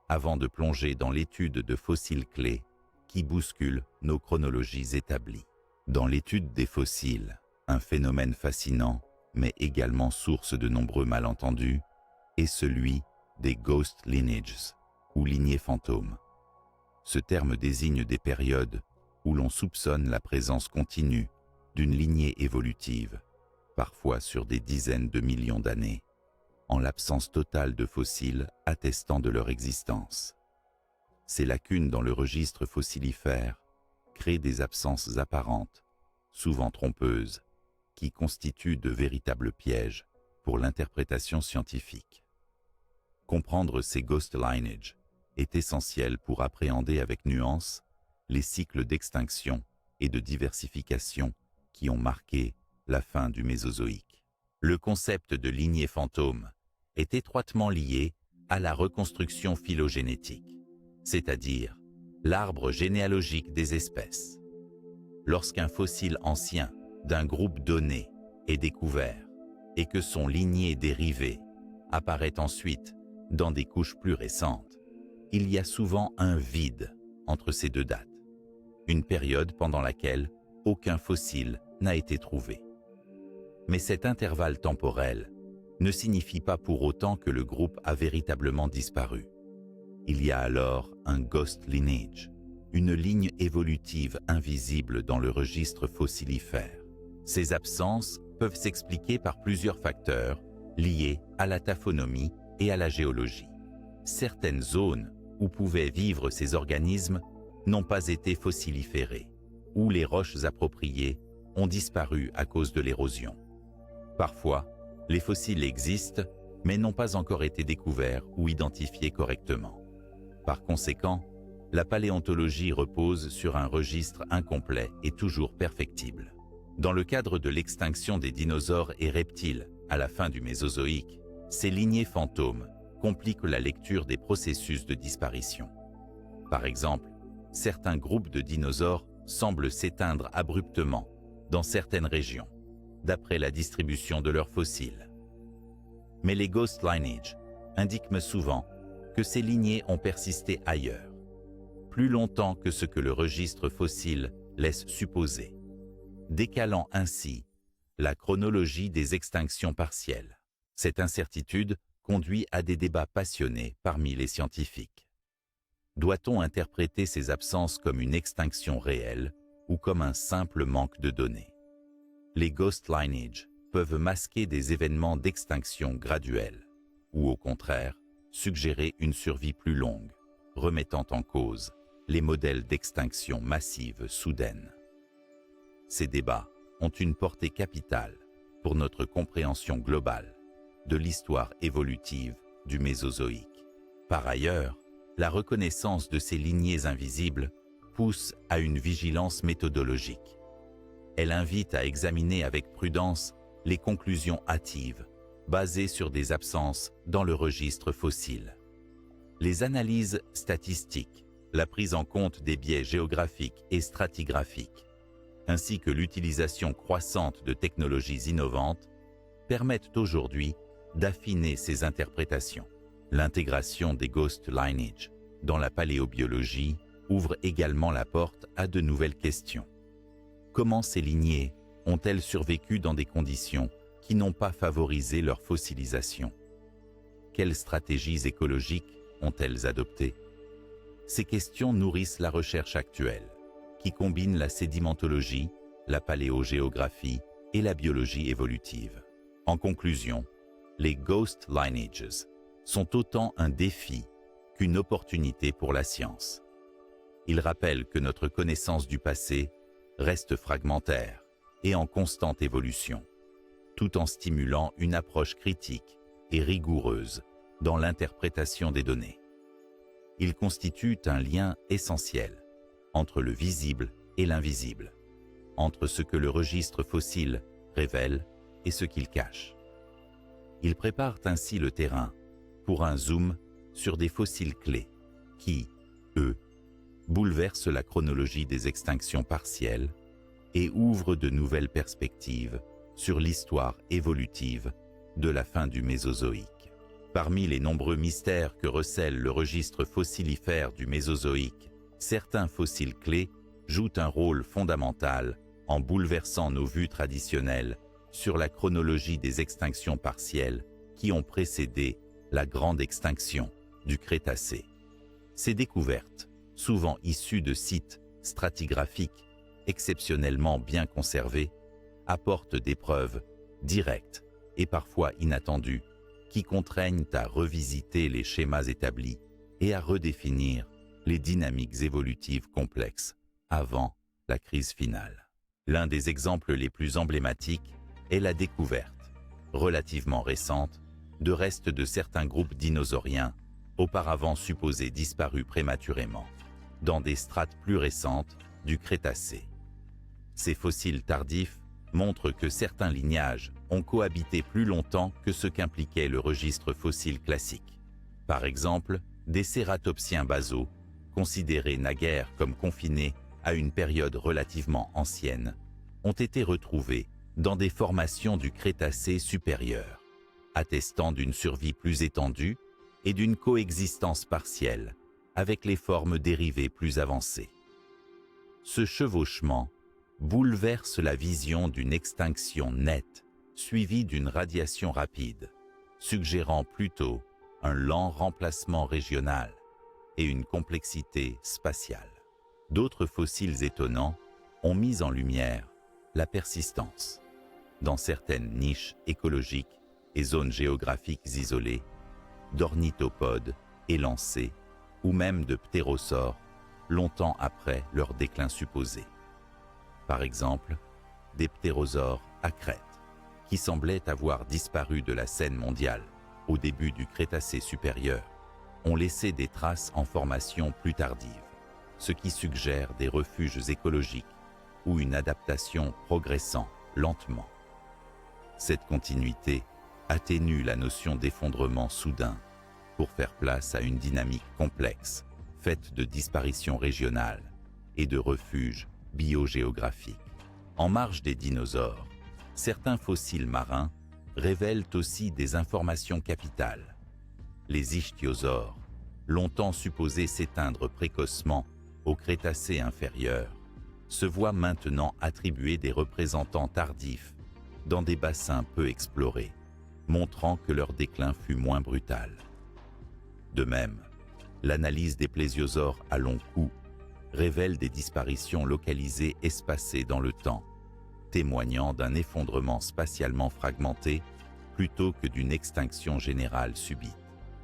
avant de plonger dans l'étude de fossiles clés qui bousculent nos chronologies établies. Dans l'étude des fossiles, un phénomène fascinant, mais également source de nombreux malentendus, est celui des ghost lineages, ou lignées fantômes. Ce terme désigne des périodes où l'on soupçonne la présence continue d'une lignée évolutive, parfois sur des dizaines de millions d'années, en l'absence totale de fossiles attestant de leur existence. Ces lacunes dans le registre fossilifère créent des absences apparentes, souvent trompeuses, qui constituent de véritables pièges pour l'interprétation scientifique. Comprendre ces ghost lineages est essentiel pour appréhender avec nuance les cycles d'extinction et de diversification qui ont marqué la fin du Mésozoïque. Le concept de lignée fantôme est étroitement lié à la reconstruction phylogénétique, c'est-à-dire l'arbre généalogique des espèces. Lorsqu'un fossile ancien d'un groupe donné est découvert et que son lignée dérivée apparaît ensuite dans des couches plus récentes, il y a souvent un vide entre ces deux dates, une période pendant laquelle aucun fossile n'a été trouvé. Mais cet intervalle temporel ne signifie pas pour autant que le groupe a véritablement disparu. Il y a alors un ghost lineage, une ligne évolutive invisible dans le registre fossilifère. Ces absences peuvent s'expliquer par plusieurs facteurs liés à la taphonomie et à la géologie. Certaines zones où pouvaient vivre ces organismes n'ont pas été fossiliférées, ou les roches appropriées ont disparu à cause de l'érosion. Parfois, les fossiles existent, mais n'ont pas encore été découverts ou identifiés correctement. Par conséquent, la paléontologie repose sur un registre incomplet et toujours perfectible. Dans le cadre de l'extinction des dinosaures et reptiles à la fin du Mésozoïque, ces lignées fantômes compliquent la lecture des processus de disparition. Par exemple, certains groupes de dinosaures semblent s'éteindre abruptement dans certaines régions, d'après la distribution de leurs fossiles. Mais les ghost lineages indiquent souvent que ces lignées ont persisté ailleurs, plus longtemps que ce que le registre fossile laisse supposer, décalant ainsi la chronologie des extinctions partielles. Cette incertitude conduit à des débats passionnés parmi les scientifiques. Doit-on interpréter ces absences comme une extinction réelle ou comme un simple manque de données? Les ghost lineage peuvent masquer des événements d'extinction graduelle, ou au contraire, suggérer une survie plus longue, remettant en cause les modèles d'extinction massive soudaine. Ces débats ont une portée capitale pour notre compréhension globale de l'histoire évolutive du Mésozoïque. Par ailleurs, la reconnaissance de ces lignées invisibles pousse à une vigilance méthodologique. Elle invite à examiner avec prudence les conclusions hâtives, basées sur des absences dans le registre fossile. Les analyses statistiques, la prise en compte des biais géographiques et stratigraphiques, ainsi que l'utilisation croissante de technologies innovantes, permettent aujourd'hui d'affiner ces interprétations. L'intégration des ghost lineage dans la paléobiologie ouvre également la porte à de nouvelles questions. Comment ces lignées ont-elles survécu dans des conditions qui n'ont pas favorisé leur fossilisation? Quelles stratégies écologiques ont-elles adoptées? Ces questions nourrissent la recherche actuelle, qui combine la sédimentologie, la paléogéographie et la biologie évolutive. En conclusion, les ghost lineages sont autant un défi qu'une opportunité pour la science. Ils rappellent que notre connaissance du passé reste fragmentaire et en constante évolution, tout en stimulant une approche critique et rigoureuse dans l'interprétation des données. Ils constituent un lien essentiel entre le visible et l'invisible, entre ce que le registre fossile révèle et ce qu'il cache. Ils préparent ainsi le terrain pour un zoom sur des fossiles clés qui, eux, bouleversent la chronologie des extinctions partielles et ouvrent de nouvelles perspectives sur l'histoire évolutive de la fin du Mésozoïque. Parmi les nombreux mystères que recèle le registre fossilifère du Mésozoïque, certains fossiles clés jouent un rôle fondamental en bouleversant nos vues traditionnelles sur la chronologie des extinctions partielles qui ont précédé la grande extinction du Crétacé. Ces découvertes, souvent issues de sites stratigraphiques exceptionnellement bien conservés, apportent des preuves directes et parfois inattendues qui contraignent à revisiter les schémas établis et à redéfinir les dynamiques évolutives complexes avant la crise finale. L'un des exemples les plus emblématiques est la découverte, relativement récente, de restes de certains groupes dinosauriens, auparavant supposés disparus prématurément, dans des strates plus récentes du Crétacé. Ces fossiles tardifs montrent que certains lignages ont cohabité plus longtemps que ce qu'impliquait le registre fossile classique. Par exemple, des cératopsiens basaux, considérés naguère comme confinés à une période relativement ancienne, ont été retrouvés dans des formations du Crétacé supérieur, attestant d'une survie plus étendue et d'une coexistence partielle avec les formes dérivées plus avancées. Ce chevauchement bouleverse la vision d'une extinction nette suivie d'une radiation rapide, suggérant plutôt un lent remplacement régional et une complexité spatiale. D'autres fossiles étonnants ont mis en lumière la persistance, dans certaines niches écologiques et zones géographiques isolées, d'ornithopodes élancés ou même de ptérosaures longtemps après leur déclin supposé. Par exemple, des ptérosaures à Crète, qui semblaient avoir disparu de la scène mondiale au début du Crétacé supérieur, ont laissé des traces en formation plus tardive, ce qui suggère des refuges écologiques ou une adaptation progressant lentement. Cette continuité atténue la notion d'effondrement soudain pour faire place à une dynamique complexe, faite de disparitions régionales et de refuges biogéographiques. En marge des dinosaures, certains fossiles marins révèlent aussi des informations capitales. Les ichthyosaures, longtemps supposés s'éteindre précocement au Crétacé inférieur, se voient maintenant attribuer des représentants tardifs dans des bassins peu explorés. montrant que leur déclin fut moins brutal. De même, l'analyse des plésiosaures à long cou révèle des disparitions localisées espacées dans le temps, témoignant d'un effondrement spatialement fragmenté plutôt que d'une extinction générale subite.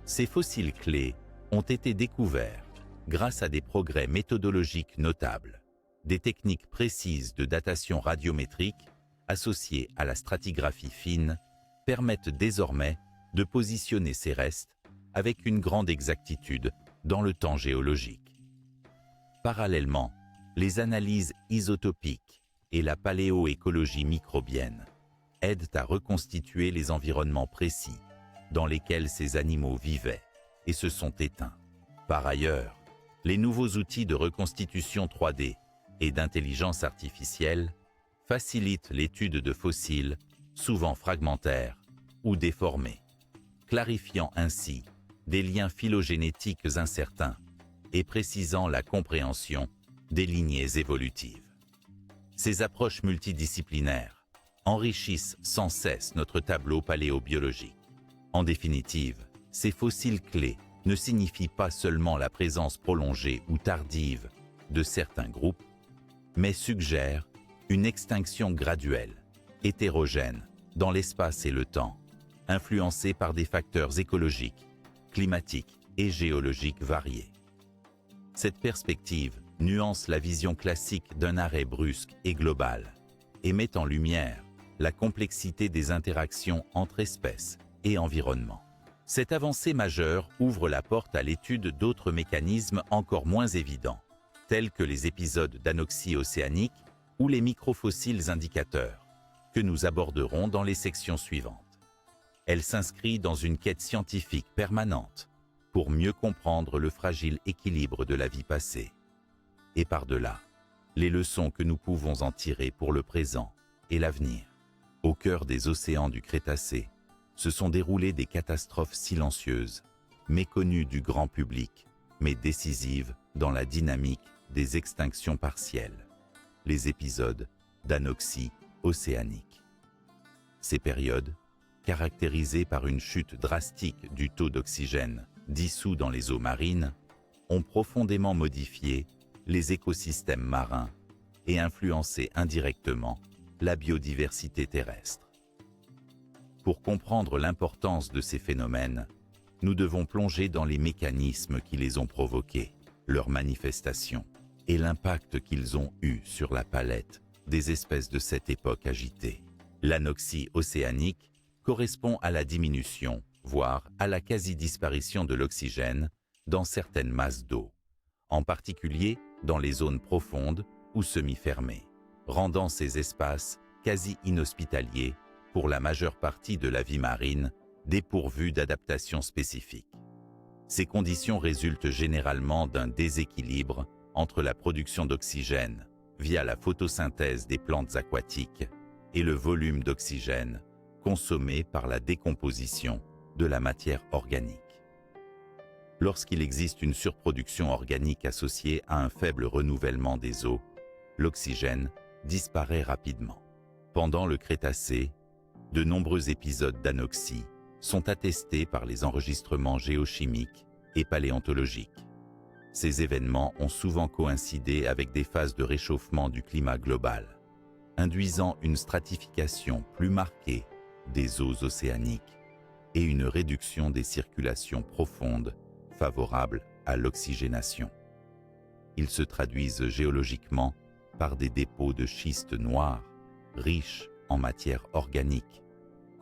Ces fossiles clés ont été découverts grâce à des progrès méthodologiques notables, des techniques précises de datation radiométrique associées à la stratigraphie fine permettent désormais de positionner ces restes avec une grande exactitude dans le temps géologique. Parallèlement, les analyses isotopiques et la paléoécologie microbienne aident à reconstituer les environnements précis dans lesquels ces animaux vivaient et se sont éteints. Par ailleurs, les nouveaux outils de reconstitution 3D et d'intelligence artificielle facilitent l'étude de fossiles souvent fragmentaires ou déformés, clarifiant ainsi des liens phylogénétiques incertains et précisant la compréhension des lignées évolutives. Ces approches multidisciplinaires enrichissent sans cesse notre tableau paléobiologique. En définitive, ces fossiles clés ne signifient pas seulement la présence prolongée ou tardive de certains groupes, mais suggèrent une extinction graduelle, hétérogène, dans l'espace et le temps, influencée par des facteurs écologiques, climatiques et géologiques variés. Cette perspective nuance la vision classique d'un arrêt brusque et global et met en lumière la complexité des interactions entre espèces et environnement. Cette avancée majeure ouvre la porte à l'étude d'autres mécanismes encore moins évidents, tels que les épisodes d'anoxie océanique ou les microfossiles indicateurs, que nous aborderons dans les sections suivantes. Elle s'inscrit dans une quête scientifique permanente pour mieux comprendre le fragile équilibre de la vie passée. Et par-delà, les leçons que nous pouvons en tirer pour le présent et l'avenir. Au cœur des océans du Crétacé, se sont déroulées des catastrophes silencieuses, méconnues du grand public, mais décisives dans la dynamique des extinctions partielles, les épisodes d'anoxie océanique. Ces périodes, caractérisées par une chute drastique du taux d'oxygène dissous dans les eaux marines, ont profondément modifié les écosystèmes marins et influencé indirectement la biodiversité terrestre. Pour comprendre l'importance de ces phénomènes, nous devons plonger dans les mécanismes qui les ont provoqués, leurs manifestations et l'impact qu'ils ont eu sur la palette des espèces de cette époque agitée. L'anoxie océanique correspond à la diminution, voire à la quasi-disparition de l'oxygène dans certaines masses d'eau, en particulier dans les zones profondes ou semi-fermées, rendant ces espaces quasi inhospitaliers pour la majeure partie de la vie marine, dépourvus d'adaptations spécifiques. Ces conditions résultent généralement d'un déséquilibre entre la production d'oxygène via la photosynthèse des plantes aquatiques et le volume d'oxygène consommé par la décomposition de la matière organique. Lorsqu'il existe une surproduction organique associée à un faible renouvellement des eaux, l'oxygène disparaît rapidement. Pendant le Crétacé, de nombreux épisodes d'anoxie sont attestés par les enregistrements géochimiques et paléontologiques. Ces événements ont souvent coïncidé avec des phases de réchauffement du climat global, induisant une stratification plus marquée des eaux océaniques et une réduction des circulations profondes favorables à l'oxygénation. Ils se traduisent géologiquement par des dépôts de schiste noir, riches en matière organique,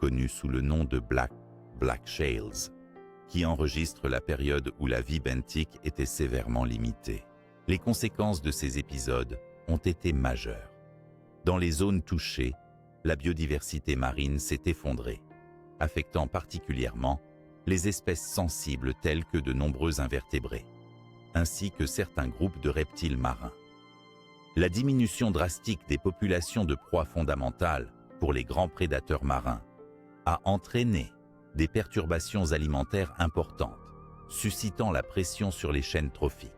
connus sous le nom de Black Shales, qui enregistrent la période où la vie benthique était sévèrement limitée. Les conséquences de ces épisodes ont été majeures. Dans les zones touchées, la biodiversité marine s'est effondrée, affectant particulièrement les espèces sensibles telles que de nombreux invertébrés, ainsi que certains groupes de reptiles marins. La diminution drastique des populations de proies fondamentales pour les grands prédateurs marins a entraîné des perturbations alimentaires importantes, suscitant la pression sur les chaînes trophiques.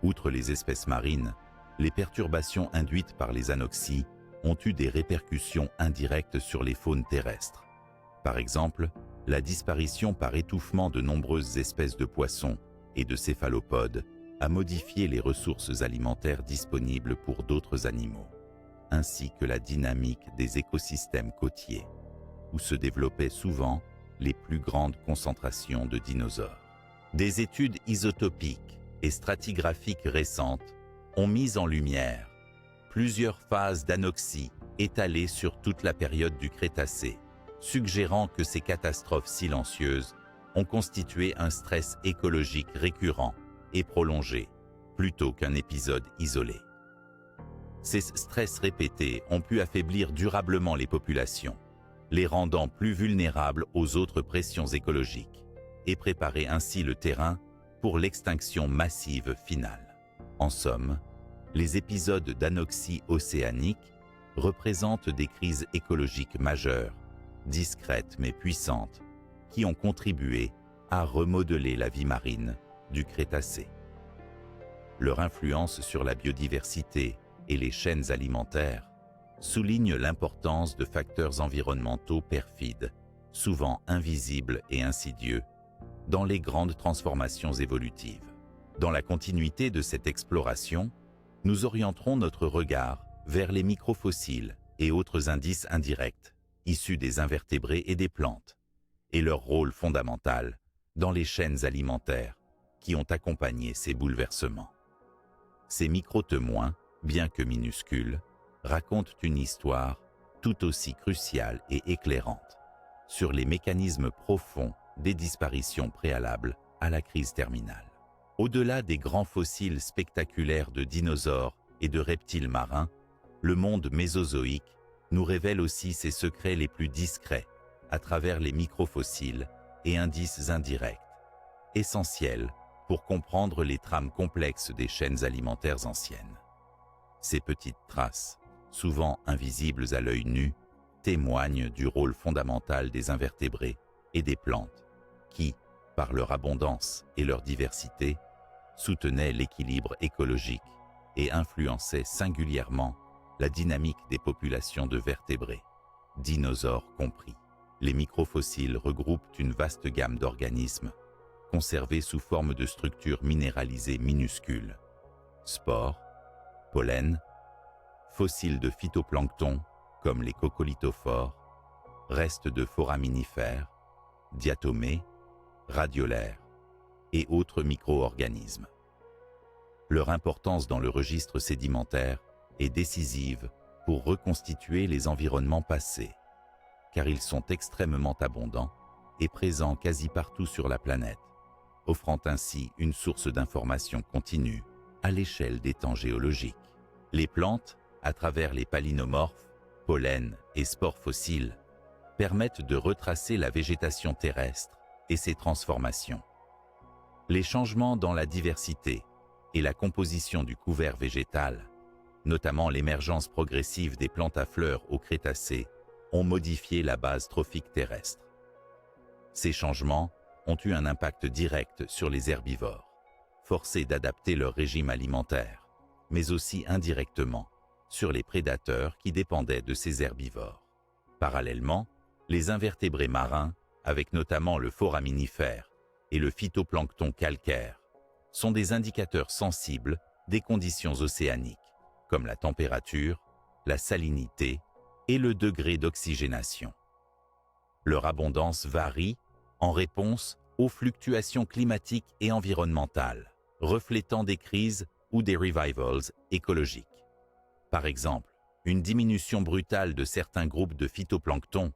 Outre les espèces marines, les perturbations induites par les anoxies ont eu des répercussions indirectes sur les faunes terrestres. Par exemple, la disparition par étouffement de nombreuses espèces de poissons et de céphalopodes a modifié les ressources alimentaires disponibles pour d'autres animaux, ainsi que la dynamique des écosystèmes côtiers, où se développaient souvent les plus grandes concentrations de dinosaures. Des études isotopiques et stratigraphiques récentes ont mis en lumière plusieurs phases d'anoxie étalées sur toute la période du Crétacé, suggérant que ces catastrophes silencieuses ont constitué un stress écologique récurrent et prolongé, plutôt qu'un épisode isolé. Ces stress répétés ont pu affaiblir durablement les populations, les rendant plus vulnérables aux autres pressions écologiques, et préparer ainsi le terrain pour l'extinction massive finale. En somme, les épisodes d'anoxie océanique représentent des crises écologiques majeures, discrètes mais puissantes, qui ont contribué à remodeler la vie marine du Crétacé. Leur influence sur la biodiversité et les chaînes alimentaires souligne l'importance de facteurs environnementaux perfides, souvent invisibles et insidieux, dans les grandes transformations évolutives. Dans la continuité de cette exploration, nous orienterons notre regard vers les microfossiles et autres indices indirects, issus des invertébrés et des plantes, et leur rôle fondamental dans les chaînes alimentaires qui ont accompagné ces bouleversements. Ces micro-témoins, bien que minuscules, racontent une histoire tout aussi cruciale et éclairante sur les mécanismes profonds des disparitions préalables à la crise terminale. Au-delà des grands fossiles spectaculaires de dinosaures et de reptiles marins, le monde mésozoïque nous révèle aussi ses secrets les plus discrets à travers les microfossiles et indices indirects, essentiels pour comprendre les trames complexes des chaînes alimentaires anciennes. Ces petites traces, souvent invisibles à l'œil nu, témoignent du rôle fondamental des invertébrés et des plantes, qui, par leur abondance et leur diversité, soutenaient l'équilibre écologique et influençaient singulièrement la dynamique des populations de vertébrés, dinosaures compris. Les microfossiles regroupent une vaste gamme d'organismes, conservés sous forme de structures minéralisées minuscules, spores, pollen, fossiles de phytoplancton comme les coccolithophores, restes de foraminifères, diatomées, radiolaires et autres micro-organismes. Leur importance dans le registre sédimentaire est décisive pour reconstituer les environnements passés, car ils sont extrêmement abondants et présents quasi partout sur la planète, offrant ainsi une source d'information continue à l'échelle des temps géologiques. Les plantes, à travers les palynomorphes, pollen et spores fossiles, permettent de retracer la végétation terrestre et ses transformations. Les changements dans la diversité et la composition du couvert végétal, notamment l'émergence progressive des plantes à fleurs au Crétacé, ont modifié la base trophique terrestre. Ces changements ont eu un impact direct sur les herbivores, forcés d'adapter leur régime alimentaire, mais aussi indirectement sur les prédateurs qui dépendaient de ces herbivores. Parallèlement, les invertébrés marins, avec notamment le foraminifère et le phytoplancton calcaire, sont des indicateurs sensibles des conditions océaniques, comme la température, la salinité et le degré d'oxygénation. Leur abondance varie en réponse aux fluctuations climatiques et environnementales, reflétant des crises ou des revivals écologiques. Par exemple, une diminution brutale de certains groupes de phytoplancton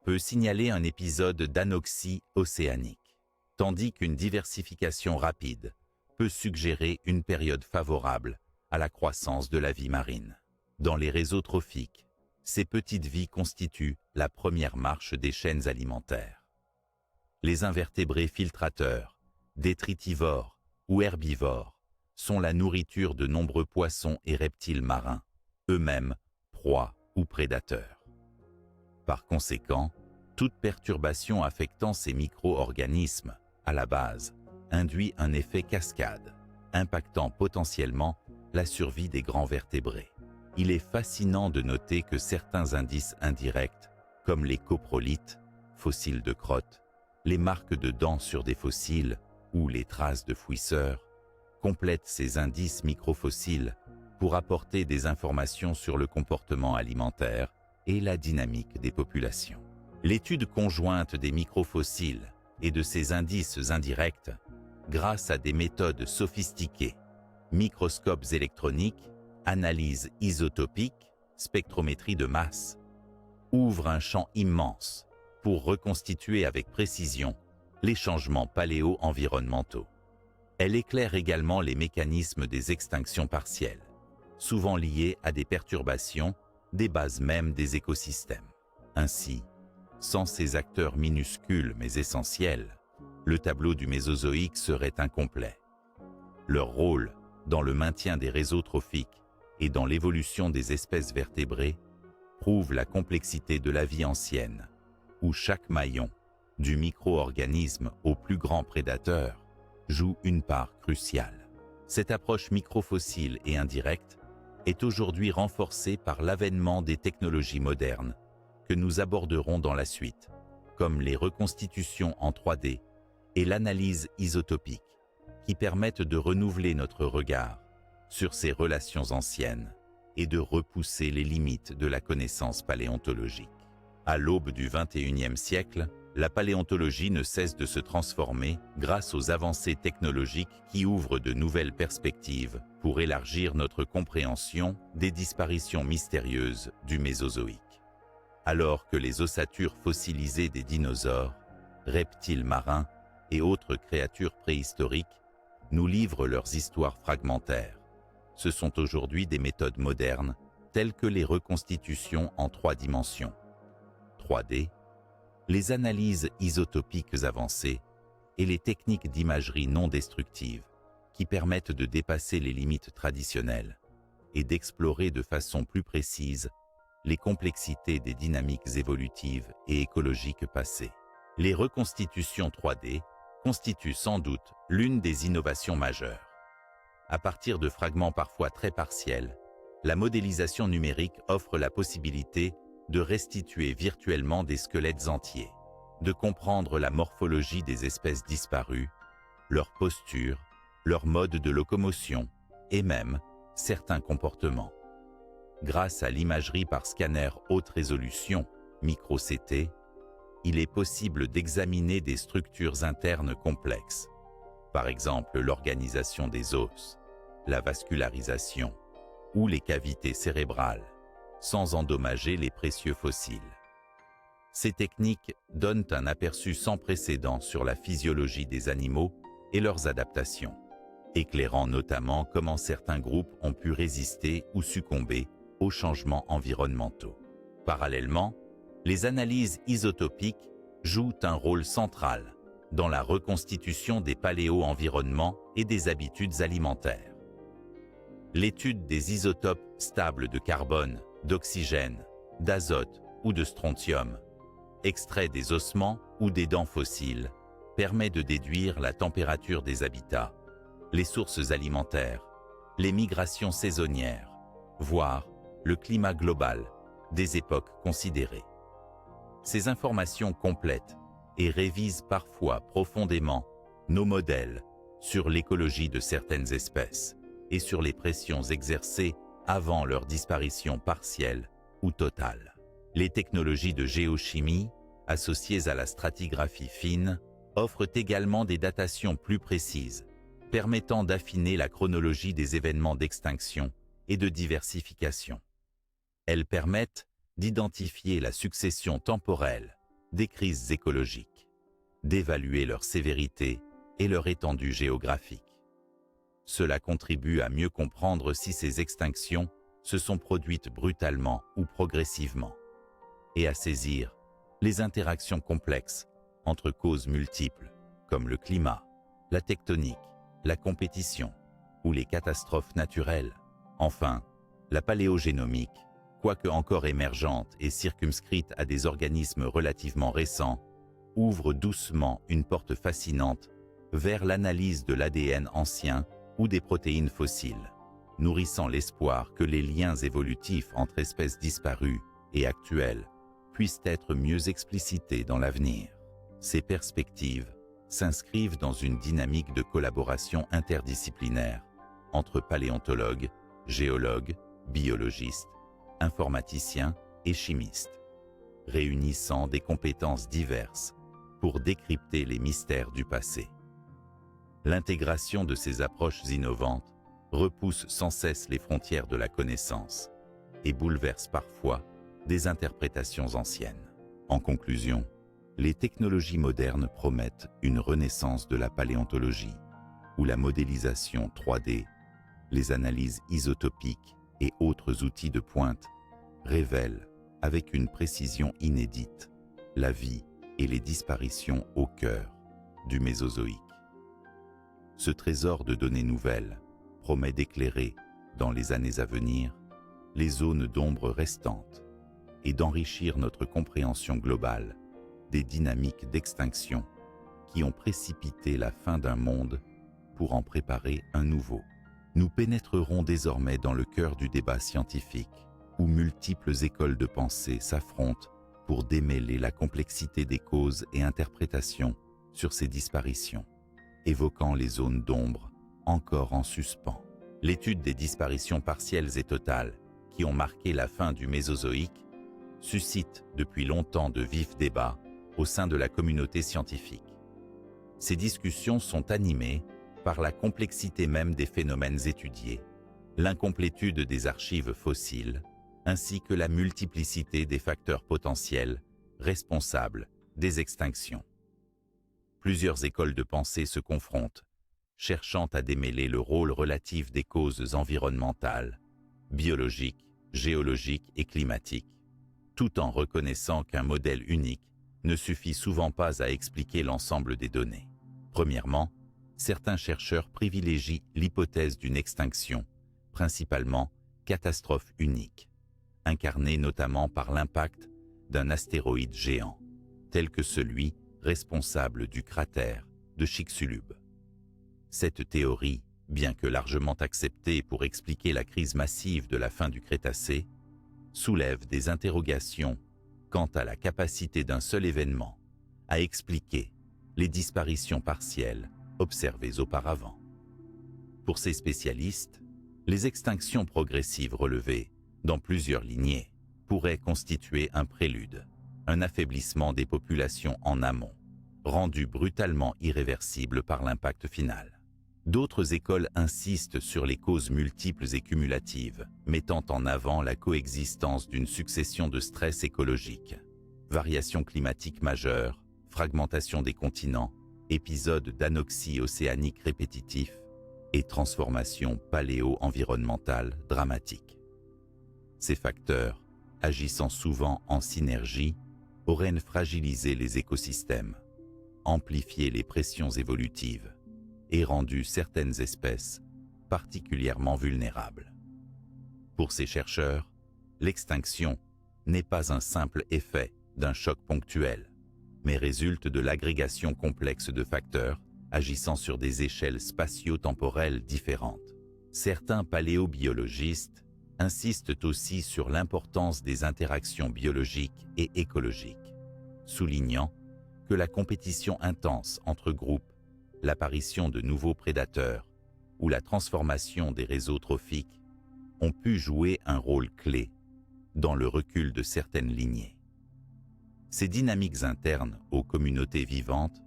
peut signaler un épisode d'anoxie océanique, tandis qu'une diversification rapide peut suggérer une période favorable à la croissance de la vie marine. Dans les réseaux trophiques, ces petites vies constituent la première marche des chaînes alimentaires. Les invertébrés filtrateurs, détritivores ou herbivores sont la nourriture de nombreux poissons et reptiles marins, eux-mêmes proies ou prédateurs. Par conséquent, toute perturbation affectant ces micro-organismes, à la base, induit un effet cascade, impactant potentiellement la survie des grands vertébrés. Il est fascinant de noter que certains indices indirects, comme les coprolites, fossiles de crottes, les marques de dents sur des fossiles ou les traces de fouisseurs, complètent ces indices microfossiles pour apporter des informations sur le comportement alimentaire et la dynamique des populations. L'étude conjointe des microfossiles et de ces indices indirects, grâce à des méthodes sophistiquées, microscopes électroniques, analyse isotopique, spectrométrie de masse, ouvre un champ immense pour reconstituer avec précision les changements paléo-environnementaux. Elle éclaire également les mécanismes des extinctions partielles, souvent liées à des perturbations des bases mêmes des écosystèmes. Ainsi, sans ces acteurs minuscules mais essentiels, le tableau du Mésozoïque serait incomplet. Leur rôle dans le maintien des réseaux trophiques et dans l'évolution des espèces vertébrées prouve la complexité de la vie ancienne, où chaque maillon, du micro-organisme au plus grand prédateur, joue une part cruciale. Cette approche microfossile et indirecte est aujourd'hui renforcée par l'avènement des technologies modernes que nous aborderons dans la suite, comme les reconstitutions en 3D et l'analyse isotopique, qui permettent de renouveler notre regard sur ces relations anciennes et de repousser les limites de la connaissance paléontologique. À l'aube du XXIe siècle, la paléontologie ne cesse de se transformer grâce aux avancées technologiques qui ouvrent de nouvelles perspectives pour élargir notre compréhension des disparitions mystérieuses du Mésozoïque. Alors que les ossatures fossilisées des dinosaures, reptiles marins et autres créatures préhistoriques nous livrent leurs histoires fragmentaires, ce sont aujourd'hui des méthodes modernes telles que les reconstitutions en 3 dimensions, 3D, les analyses isotopiques avancées et les techniques d'imagerie non destructive qui permettent de dépasser les limites traditionnelles et d'explorer de façon plus précise les complexités des dynamiques évolutives et écologiques passées. Les reconstitutions 3D constituent sans doute l'une des innovations majeures. À partir de fragments parfois très partiels, la modélisation numérique offre la possibilité de restituer virtuellement des squelettes entiers, de comprendre la morphologie des espèces disparues, leur posture, leur mode de locomotion et même certains comportements. Grâce à l'imagerie par scanner haute résolution, micro-CT, il est possible d'examiner des structures internes complexes, par exemple l'organisation des os, la vascularisation ou les cavités cérébrales, sans endommager les précieux fossiles. Ces techniques donnent un aperçu sans précédent sur la physiologie des animaux et leurs adaptations, éclairant notamment comment certains groupes ont pu résister ou succomber aux changements environnementaux. Parallèlement, les analyses isotopiques jouent un rôle central dans la reconstitution des paléo-environnements et des habitudes alimentaires. L'étude des isotopes stables de carbone, d'oxygène, d'azote ou de strontium, extraits des ossements ou des dents fossiles, permet de déduire la température des habitats, les sources alimentaires, les migrations saisonnières, voire le climat global des époques considérées. Ces informations complètent et révisent parfois profondément nos modèles sur l'écologie de certaines espèces et sur les pressions exercées avant leur disparition partielle ou totale. Les technologies de géochimie, associées à la stratigraphie fine, offrent également des datations plus précises, permettant d'affiner la chronologie des événements d'extinction et de diversification. Elles permettent d'identifier la succession temporelle des crises écologiques, d'évaluer leur sévérité et leur étendue géographique. Cela contribue à mieux comprendre si ces extinctions se sont produites brutalement ou progressivement, et à saisir les interactions complexes entre causes multiples, comme le climat, la tectonique, la compétition ou les catastrophes naturelles. Enfin, la paléogénomique, quoique encore émergente et circumscrite à des organismes relativement récents, ouvre doucement une porte fascinante vers l'analyse de l'ADN ancien ou des protéines fossiles, nourrissant l'espoir que les liens évolutifs entre espèces disparues et actuelles puissent être mieux explicitées dans l'avenir. Ces perspectives s'inscrivent dans une dynamique de collaboration interdisciplinaire entre paléontologues, géologues, biologistes, informaticiens et chimistes, réunissant des compétences diverses pour décrypter les mystères du passé. L'intégration de ces approches innovantes repousse sans cesse les frontières de la connaissance et bouleverse parfois des interprétations anciennes. En conclusion, les technologies modernes promettent une renaissance de la paléontologie, où la modélisation 3D, les analyses isotopiques et autres outils de pointe révèlent, avec une précision inédite, la vie et les disparitions au cœur du Mésozoïque. Ce trésor de données nouvelles promet d'éclairer, dans les années à venir, les zones d'ombre restantes et d'enrichir notre compréhension globale des dynamiques d'extinction qui ont précipité la fin d'un monde pour en préparer un nouveau. Nous pénétrerons désormais dans le cœur du débat scientifique, où multiples écoles de pensée s'affrontent pour démêler la complexité des causes et interprétations sur ces disparitions, évoquant les zones d'ombre encore en suspens. L'étude des disparitions partielles et totales qui ont marqué la fin du Mésozoïque suscite depuis longtemps de vifs débats au sein de la communauté scientifique. Ces discussions sont animées par la complexité même des phénomènes étudiés, l'incomplétude des archives fossiles, ainsi que la multiplicité des facteurs potentiels responsables des extinctions. Plusieurs écoles de pensée se confrontent, cherchant à démêler le rôle relatif des causes environnementales, biologiques, géologiques et climatiques, tout en reconnaissant qu'un modèle unique ne suffit souvent pas à expliquer l'ensemble des données. Premièrement, certains chercheurs privilégient l'hypothèse d'une extinction, principalement catastrophe unique, incarnée notamment par l'impact d'un astéroïde géant, tel que celui responsable du cratère de Chicxulub. Cette théorie, bien que largement acceptée pour expliquer la crise massive de la fin du Crétacé, soulève des interrogations quant à la capacité d'un seul événement à expliquer les disparitions partielles observées auparavant. Pour ces spécialistes, les extinctions progressives relevées dans plusieurs lignées pourraient constituer un prélude, un affaiblissement des populations en amont, rendu brutalement irréversible par l'impact final. D'autres écoles insistent sur les causes multiples et cumulatives, mettant en avant la coexistence d'une succession de stress écologiques, variations climatiques majeures, fragmentation des continents, épisodes d'anoxie océanique répétitifs et transformations paléo-environnementales dramatiques. Ces facteurs, agissant souvent en synergie, auraient fragilisé les écosystèmes, amplifié les pressions évolutives et rendu certaines espèces particulièrement vulnérables. Pour ces chercheurs, l'extinction n'est pas un simple effet d'un choc ponctuel, mais résulte de l'agrégation complexe de facteurs agissant sur des échelles spatio-temporelles différentes. Certains paléobiologistes insistent aussi sur l'importance des interactions biologiques et écologiques, soulignant que la compétition intense entre groupes, l'apparition de nouveaux prédateurs ou la transformation des réseaux trophiques ont pu jouer un rôle clé dans le recul de certaines lignées. Ces dynamiques internes aux communautés vivantes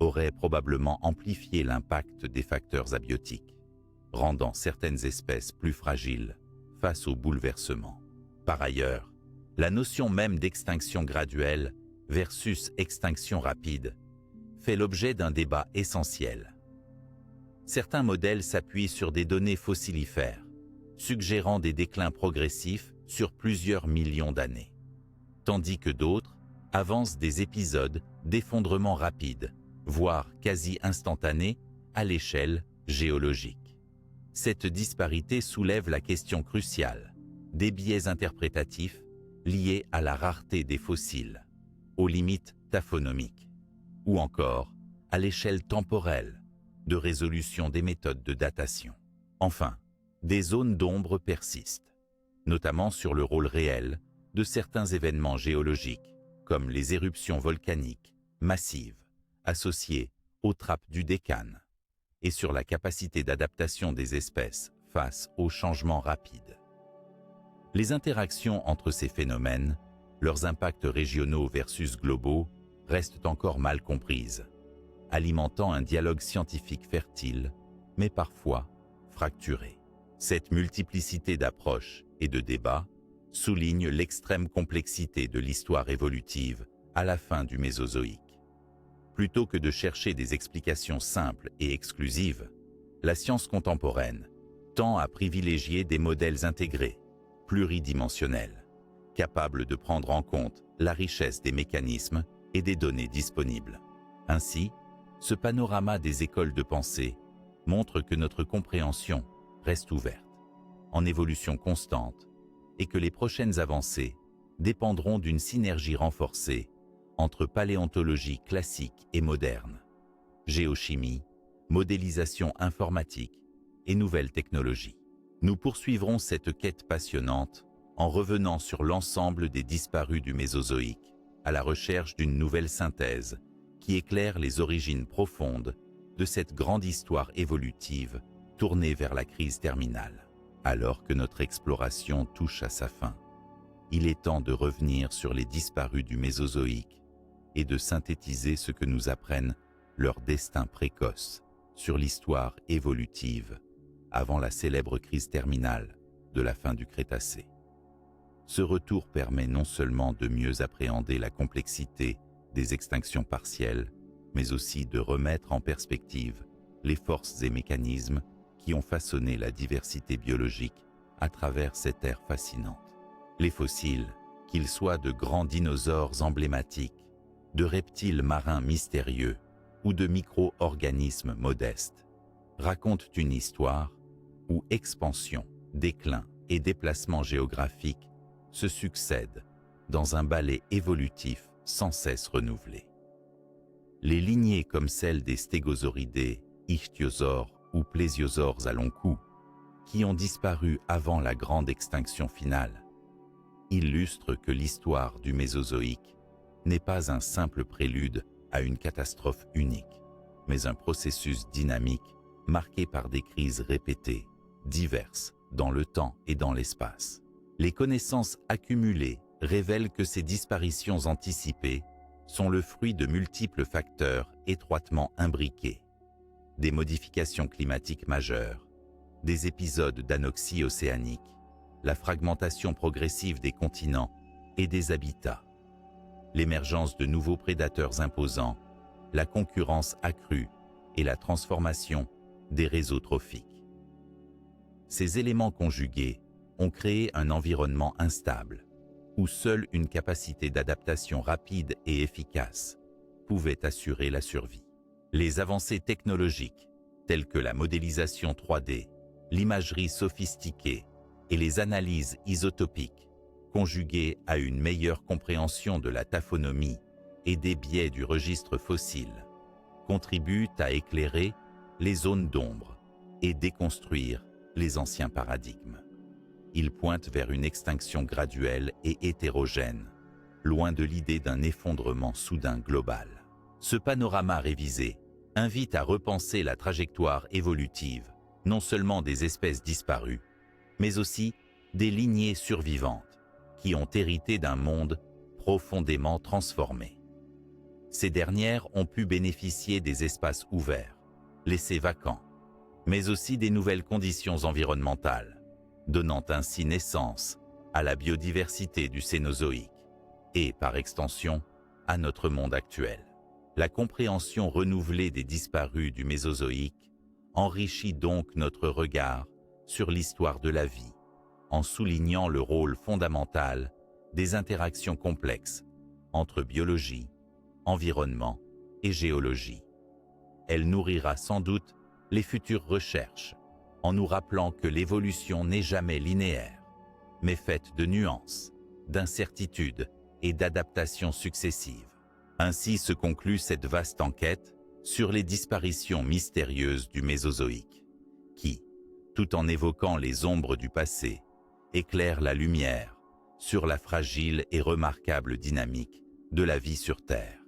auraient probablement amplifié l'impact des facteurs abiotiques, rendant certaines espèces plus fragiles face aux bouleversements. Par ailleurs, la notion même d'extinction graduelle versus extinction rapide fait l'objet d'un débat essentiel. Certains modèles s'appuient sur des données fossilifères, suggérant des déclins progressifs sur plusieurs millions d'années, tandis que d'autres avancent des épisodes d'effondrement rapide, voire quasi instantanés à l'échelle géologique. Cette disparité soulève la question cruciale des biais interprétatifs liés à la rareté des fossiles, aux limites taphonomiques, ou encore à l'échelle temporelle de résolution des méthodes de datation. Enfin, des zones d'ombre persistent, notamment sur le rôle réel de certains événements géologiques, comme les éruptions volcaniques massives associées aux trappes du Deccan, et sur la capacité d'adaptation des espèces face aux changements rapides. Les interactions entre ces phénomènes, leurs impacts régionaux versus globaux, restent encore mal comprises, alimentant un dialogue scientifique fertile, mais parfois fracturé. Cette multiplicité d'approches et de débats souligne l'extrême complexité de l'histoire évolutive à la fin du Mésozoïque. Plutôt que de chercher des explications simples et exclusives, la science contemporaine tend à privilégier des modèles intégrés, pluridimensionnels, capables de prendre en compte la richesse des mécanismes et des données disponibles. Ainsi, ce panorama des écoles de pensée montre que notre compréhension reste ouverte, en évolution constante, et que les prochaines avancées dépendront d'une synergie renforcée entre paléontologie classique et moderne, géochimie, modélisation informatique et nouvelles technologies. Nous poursuivrons cette quête passionnante en revenant sur l'ensemble des disparus du Mésozoïque, à la recherche d'une nouvelle synthèse qui éclaire les origines profondes de cette grande histoire évolutive tournée vers la crise terminale. Alors que notre exploration touche à sa fin, il est temps de revenir sur les disparus du Mésozoïque et de synthétiser ce que nous apprennent leurs destins précoces sur l'histoire évolutive avant la célèbre crise terminale de la fin du Crétacé. Ce retour permet non seulement de mieux appréhender la complexité des extinctions partielles, mais aussi de remettre en perspective les forces et mécanismes qui ont façonné la diversité biologique à travers cette ère fascinante. Les fossiles, qu'ils soient de grands dinosaures emblématiques, de reptiles marins mystérieux ou de micro-organismes modestes, racontent une histoire où expansion, déclin et déplacement géographique se succèdent dans un ballet évolutif sans cesse renouvelé. Les lignées comme celles des stégosauridés, ichthyosaures ou plésiosaures à long cou, qui ont disparu avant la grande extinction finale, illustrent que l'histoire du Mésozoïque n'est pas un simple prélude à une catastrophe unique, mais un processus dynamique marqué par des crises répétées, diverses dans le temps et dans l'espace. Les connaissances accumulées révèlent que ces disparitions anticipées sont le fruit de multiples facteurs étroitement imbriqués. Des modifications climatiques majeures, des épisodes d'anoxie océanique, la fragmentation progressive des continents et des habitats, l'émergence de nouveaux prédateurs imposants, la concurrence accrue et la transformation des réseaux trophiques. Ces éléments conjugués ont créé un environnement instable, où seule une capacité d'adaptation rapide et efficace pouvait assurer la survie. Les avancées technologiques, telles que la modélisation 3D, l'imagerie sophistiquée et les analyses isotopiques, conjuguées à une meilleure compréhension de la taphonomie et des biais du registre fossile, contribuent à éclairer les zones d'ombre et déconstruire les anciens paradigmes. Ils pointent vers une extinction graduelle et hétérogène, loin de l'idée d'un effondrement soudain global. Ce panorama révisé invite à repenser la trajectoire évolutive, non seulement des espèces disparues, mais aussi des lignées survivantes qui ont hérité d'un monde profondément transformé. Ces dernières ont pu bénéficier des espaces ouverts, laissés vacants, mais aussi des nouvelles conditions environnementales, donnant ainsi naissance à la biodiversité du Cénozoïque et, par extension, à notre monde actuel. La compréhension renouvelée des disparus du Mésozoïque enrichit donc notre regard sur l'histoire de la vie, en soulignant le rôle fondamental des interactions complexes entre biologie, environnement et géologie. Elle nourrira sans doute les futures recherches, en nous rappelant que l'évolution n'est jamais linéaire, mais faite de nuances, d'incertitudes et d'adaptations successives. Ainsi se conclut cette vaste enquête sur les disparitions mystérieuses du Mésozoïque, qui, tout en évoquant les ombres du passé, éclaire la lumière sur la fragile et remarquable dynamique de la vie sur Terre.